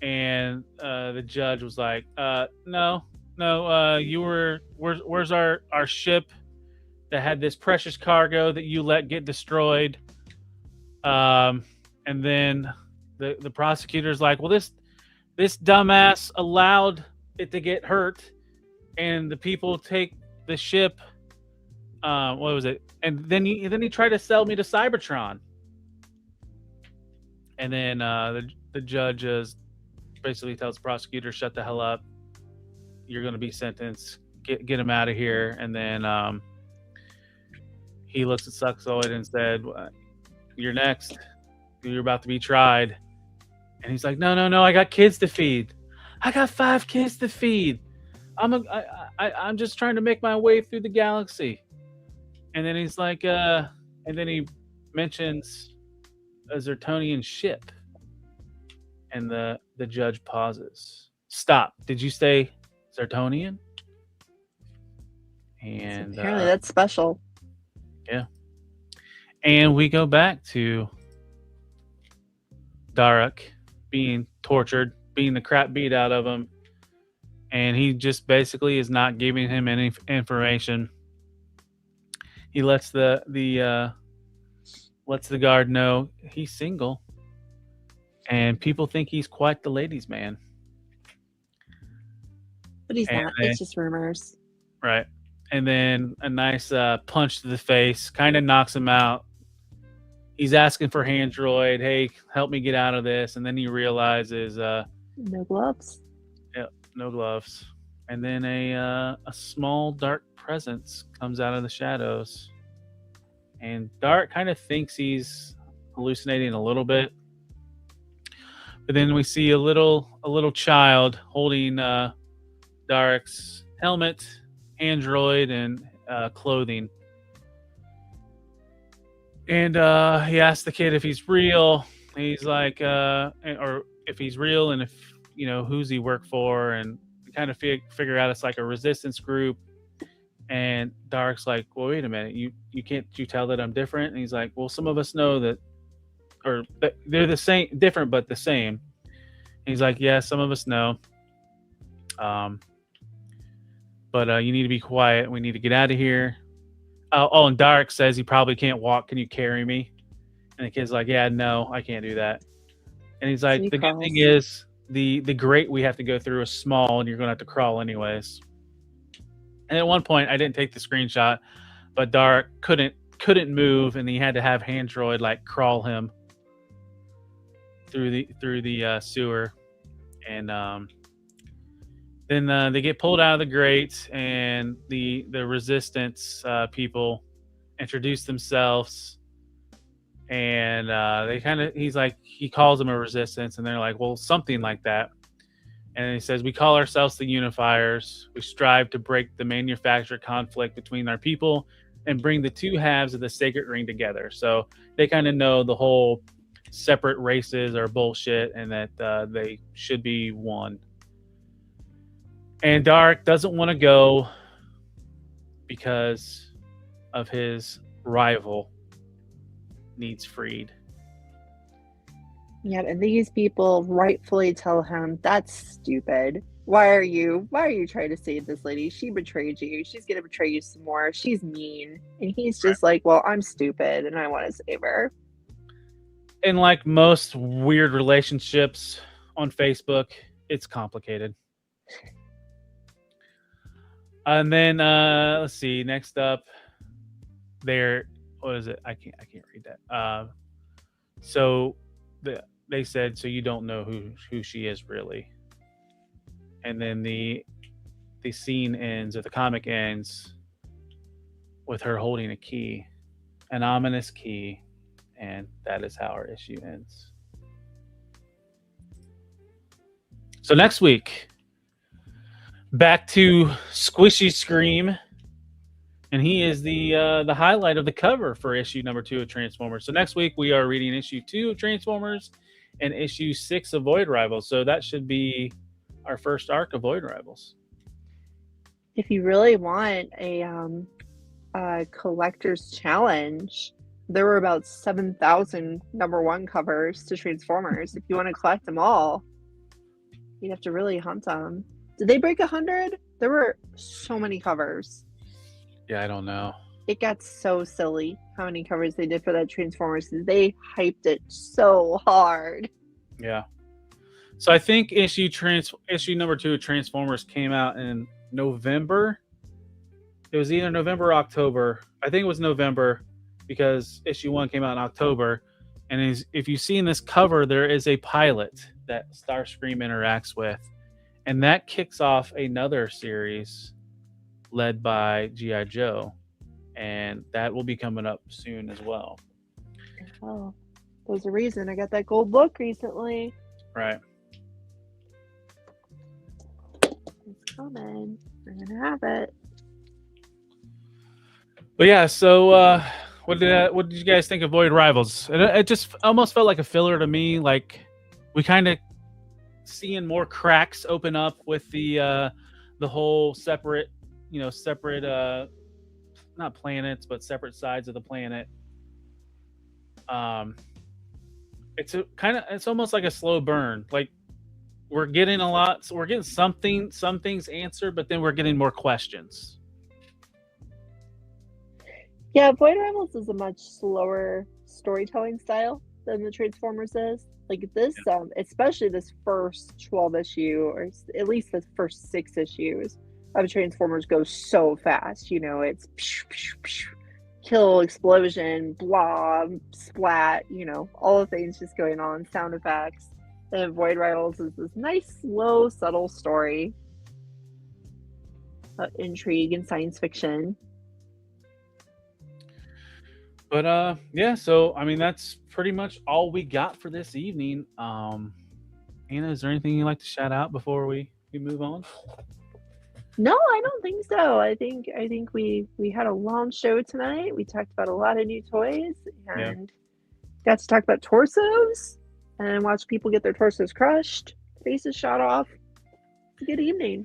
And the judge was like, no, where's our ship that had this precious cargo that you let get destroyed? And then the prosecutor's like, well, this dumbass allowed it to get hurt, and the people take the ship. What was it? And then he tried to sell me to Cybertron. And then the judge basically tells the prosecutor, shut the hell up. You're going to be sentenced. Get him out of here. And then he looks at Suxoid and said, you're next. You're about to be tried. And he's like, no, I got kids to feed. I got 5 kids to feed. I'm just trying to make my way through the galaxy. And then he's like, and then he mentions a Zertonian ship. And the judge pauses. Stop. Did you say Zertonian? And
apparently that's special.
Yeah. And we go back to Daruk being tortured, being the crap beat out of him. And he just basically is not giving him any information. He lets the guard know he's single. And people think he's quite the ladies' man.
But he's not. It's just rumors.
Right. And then a nice punch to the face kind of knocks him out. He's asking for Handroid, hey, help me get out of this. And then he realizes...
no gloves.
Yeah, no gloves. And then a small dark presence comes out of the shadows. And Dark kind of thinks he's hallucinating a little bit. But then we see a little child holding Dark's helmet, android, and clothing. And he asks the kid if he's real. He's like, or if he's real, and if who's he work for, and we kind of figure out it's like a resistance group. And Dark's like, well, wait a minute, you can't you tell that I'm different? And he's like, well, some of us know that, or that they're the same, different but the same. And he's like, yeah, some of us know. But you need to be quiet. We need to get out of here. Oh, and Dark says he probably can't walk. Can you carry me? And the kid's like, yeah, no, I can't do that. And he's like, the good thing is the grate we have to go through is small, and you're going to have to crawl anyways. And at one point, I didn't take the screenshot, but Dark couldn't move, and he had to have Handroid like crawl him through the sewer. And then they get pulled out of the grate, and the resistance people introduce themselves, and he calls them a resistance, and they're like, well, something like that. And he says, we call ourselves the Unifiers. We strive to break the manufactured conflict between our people and bring the two halves of the sacred ring together. So they kind of know the whole separate races are bullshit, and that they should be one. And Dark doesn't want to go because of his rival needs freed.
Yeah, and these people rightfully tell him, that's stupid. Why are you trying to save this lady? She betrayed you. She's going to betray you some more. She's mean. And he's just like, well, I'm stupid and I want to save her.
And like most weird relationships on Facebook, it's complicated. And then let's see. Next up, what is it? I can't read that. So they said, so you don't know who she is really. And then the scene ends, or the comic ends, with her holding a key, an ominous key, and that is how our issue ends. So next week, back to Squishy Scream, and he is the highlight of the cover for issue number 2 of Transformers. So next week we are reading issue 2 of Transformers and issue 6 of Void Rivals. So that should be our first arc of Void Rivals.
If you really want a collector's challenge, there were about 7,000 number 1 covers to Transformers. If you want to collect them all, you have to really hunt them. Did they break 100? There were so many covers.
Yeah, I don't know.
It got so silly how many covers they did for that Transformers. They hyped it so hard.
Yeah. So I think issue number 2 of Transformers came out in November. It was either November or October. I think it was November, because issue 1 came out in October. And if you see in this cover, there is a pilot that Starscream interacts with. And that kicks off another series led by G.I. Joe. And that will be coming up soon as well.
Oh, there's a reason I got that gold book recently.
Right.
It's coming. We're going to have it.
But yeah, so what did you guys think of Void Rivals? It just almost felt like a filler to me. Like, we kind of seeing more cracks open up with the whole separate not planets, but separate sides of the planet. It's almost like a slow burn. Like, we're getting a lot, so we're getting some things answered, but then we're getting more questions.
Yeah, Void Rivals is a much slower storytelling style than the Transformers is. Like this, especially this first 12 issue, or at least the first 6 issues of Transformers go so fast. It's psh, psh, psh, kill, explosion, blah, splat, all the things just going on, sound effects. And Void Rivals is this nice, slow, subtle story. intrigue and science fiction.
But yeah, so I mean that's pretty much all we got for this evening. Anna, is there anything you'd like to shout out before we move on?
No, I don't think so. I think we had a long show tonight. We talked about a lot of new toys and got to talk about torsos and watch people get their torsos crushed, faces shot off. It's a good evening.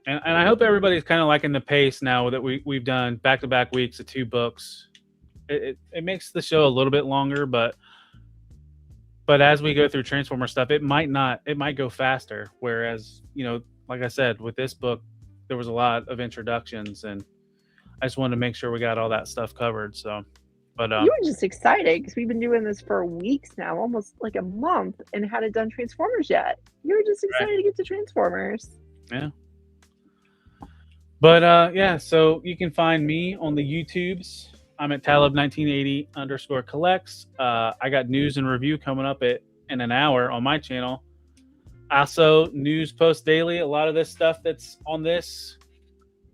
And I hope everybody's kind of liking the pace now that we've done back-to-back weeks of 2 books. It makes the show a little bit longer, but as we go through Transformer stuff, it might go faster. Whereas, like I said, with this book, there was a lot of introductions, and I just wanted to make sure we got all that stuff covered. So, but
you were just excited because we've been doing this for weeks now, almost like a month, and hadn't done Transformers yet. You were just excited to get to Transformers.
Yeah. But yeah, so you can find me on the YouTubes. I'm at Talib1980_collects. I got news and review coming up in an hour on my channel. Also, news post daily. A lot of this stuff that's on this,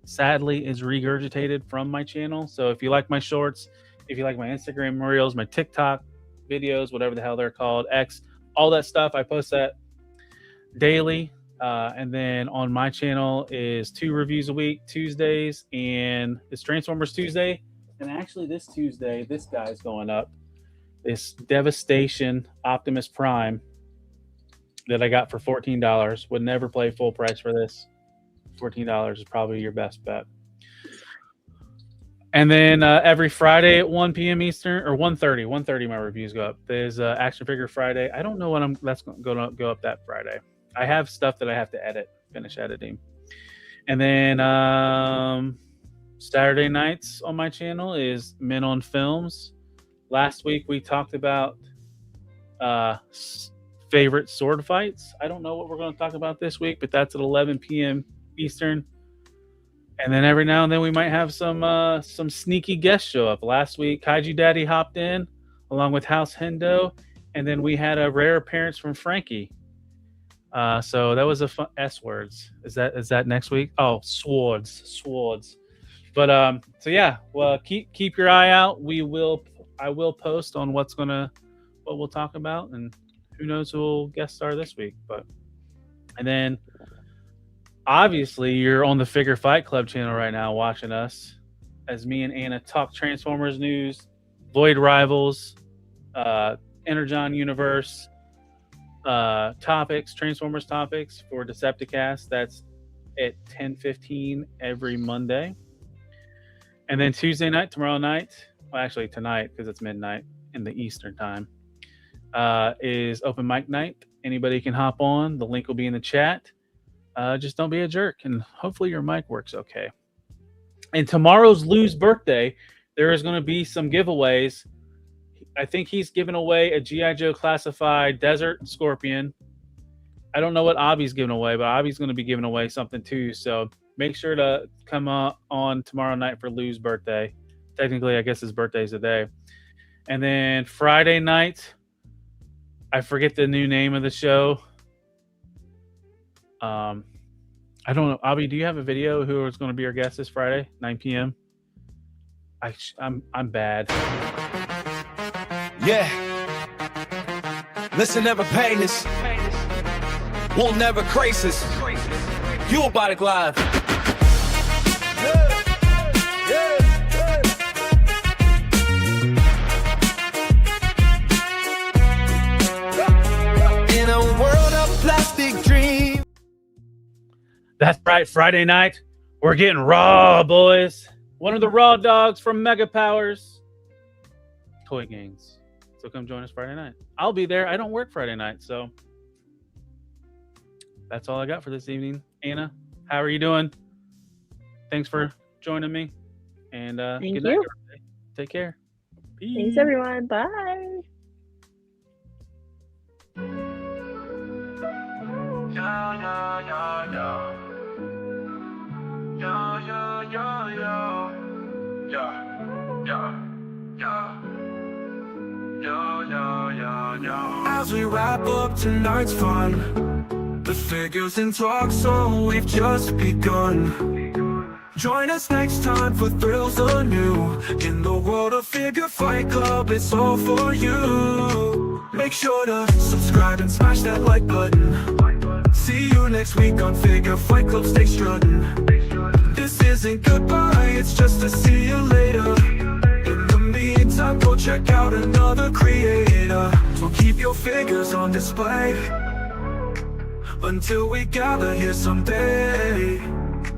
sadly, is regurgitated from my channel. So if you like my shorts, if you like my Instagram reels, my TikTok videos, whatever the hell they're called, X, all that stuff, I post that daily. And then on my channel is 2 reviews a week, Tuesdays, and it's Transformers Tuesday. And actually this Tuesday, this guy's going up. This Devastation Optimus Prime that I got for $14. Would never play full price for this. $14 is probably your best bet. And then every Friday at 1 p.m. Eastern, or 1:30 my reviews go up. There's Action Figure Friday. I don't know when that's going to go up that Friday. I have stuff that I have to finish editing. And then Saturday nights on my channel is Men on Films. Last week we talked about favorite sword fights. I don't know what we're going to talk about this week, but that's at 11 p.m. Eastern. And then every now and then we might have some sneaky guests show up. Last week, Kaiju Daddy hopped in along with House Hendo, and then we had a rare appearance from Frankie. So that was a fun S-words. Is that next week? Oh, swords. But so yeah, well, keep your eye out. I will post on what we'll talk about, and who knows who will guest star this week. And then obviously you're on the Figure Fight Club channel right now watching us as me and Anna talk Transformers news, Void Rivals, Energon Universe topics, Transformers topics for Decepticast. That's at 10:15 every Monday. And then Tuesday night, tomorrow night, well, actually tonight because it's midnight in the Eastern time, is open mic night. Anybody can hop on. The link will be in the chat. Just don't be a jerk, and hopefully your mic works okay. And tomorrow's Lou's birthday, there is going to be some giveaways. I think he's giving away a G.I. Joe classified Desert Scorpion. I don't know what Avi's giving away, but Avi's going to be giving away something too. So make sure to come on tomorrow night for Lou's birthday. Technically, I guess his birthday's today. And then Friday night, I forget the new name of the show. I don't know. Avi, do you have a video who is going to be our guest this Friday, 9 p.m.? I'm bad.
Yeah. Listen, never pain us. Won't never crisis. You about to glide. In a world of plastic dreams.
That's right. Friday night, we're getting raw, boys. One of the raw dogs from Mega Powers Toy Gangs. So come join us Friday night. I'll be there. I don't work Friday night, so that's all I got for this evening. Anna, how are you doing? Thanks for joining me. And
Thank
good night,
you.
everybody. Take care. Peace.
Thanks, everyone. Bye.
As we wrap up tonight's fun, the figures in talk, so we've just begun.
Join us next time for thrills anew. In the world of Figure Fight Club, it's all for you. Make sure to subscribe and smash that like button. See you next week on Figure Fight Club, stay strutting. This isn't goodbye, it's just a see you later. In the meantime, go check out another creator. So keep your figures on display until we gather here someday.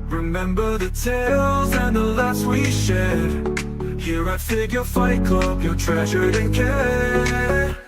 Remember the tales and the laughs we shared. Here at Figure Fight Club, you're treasured and cared.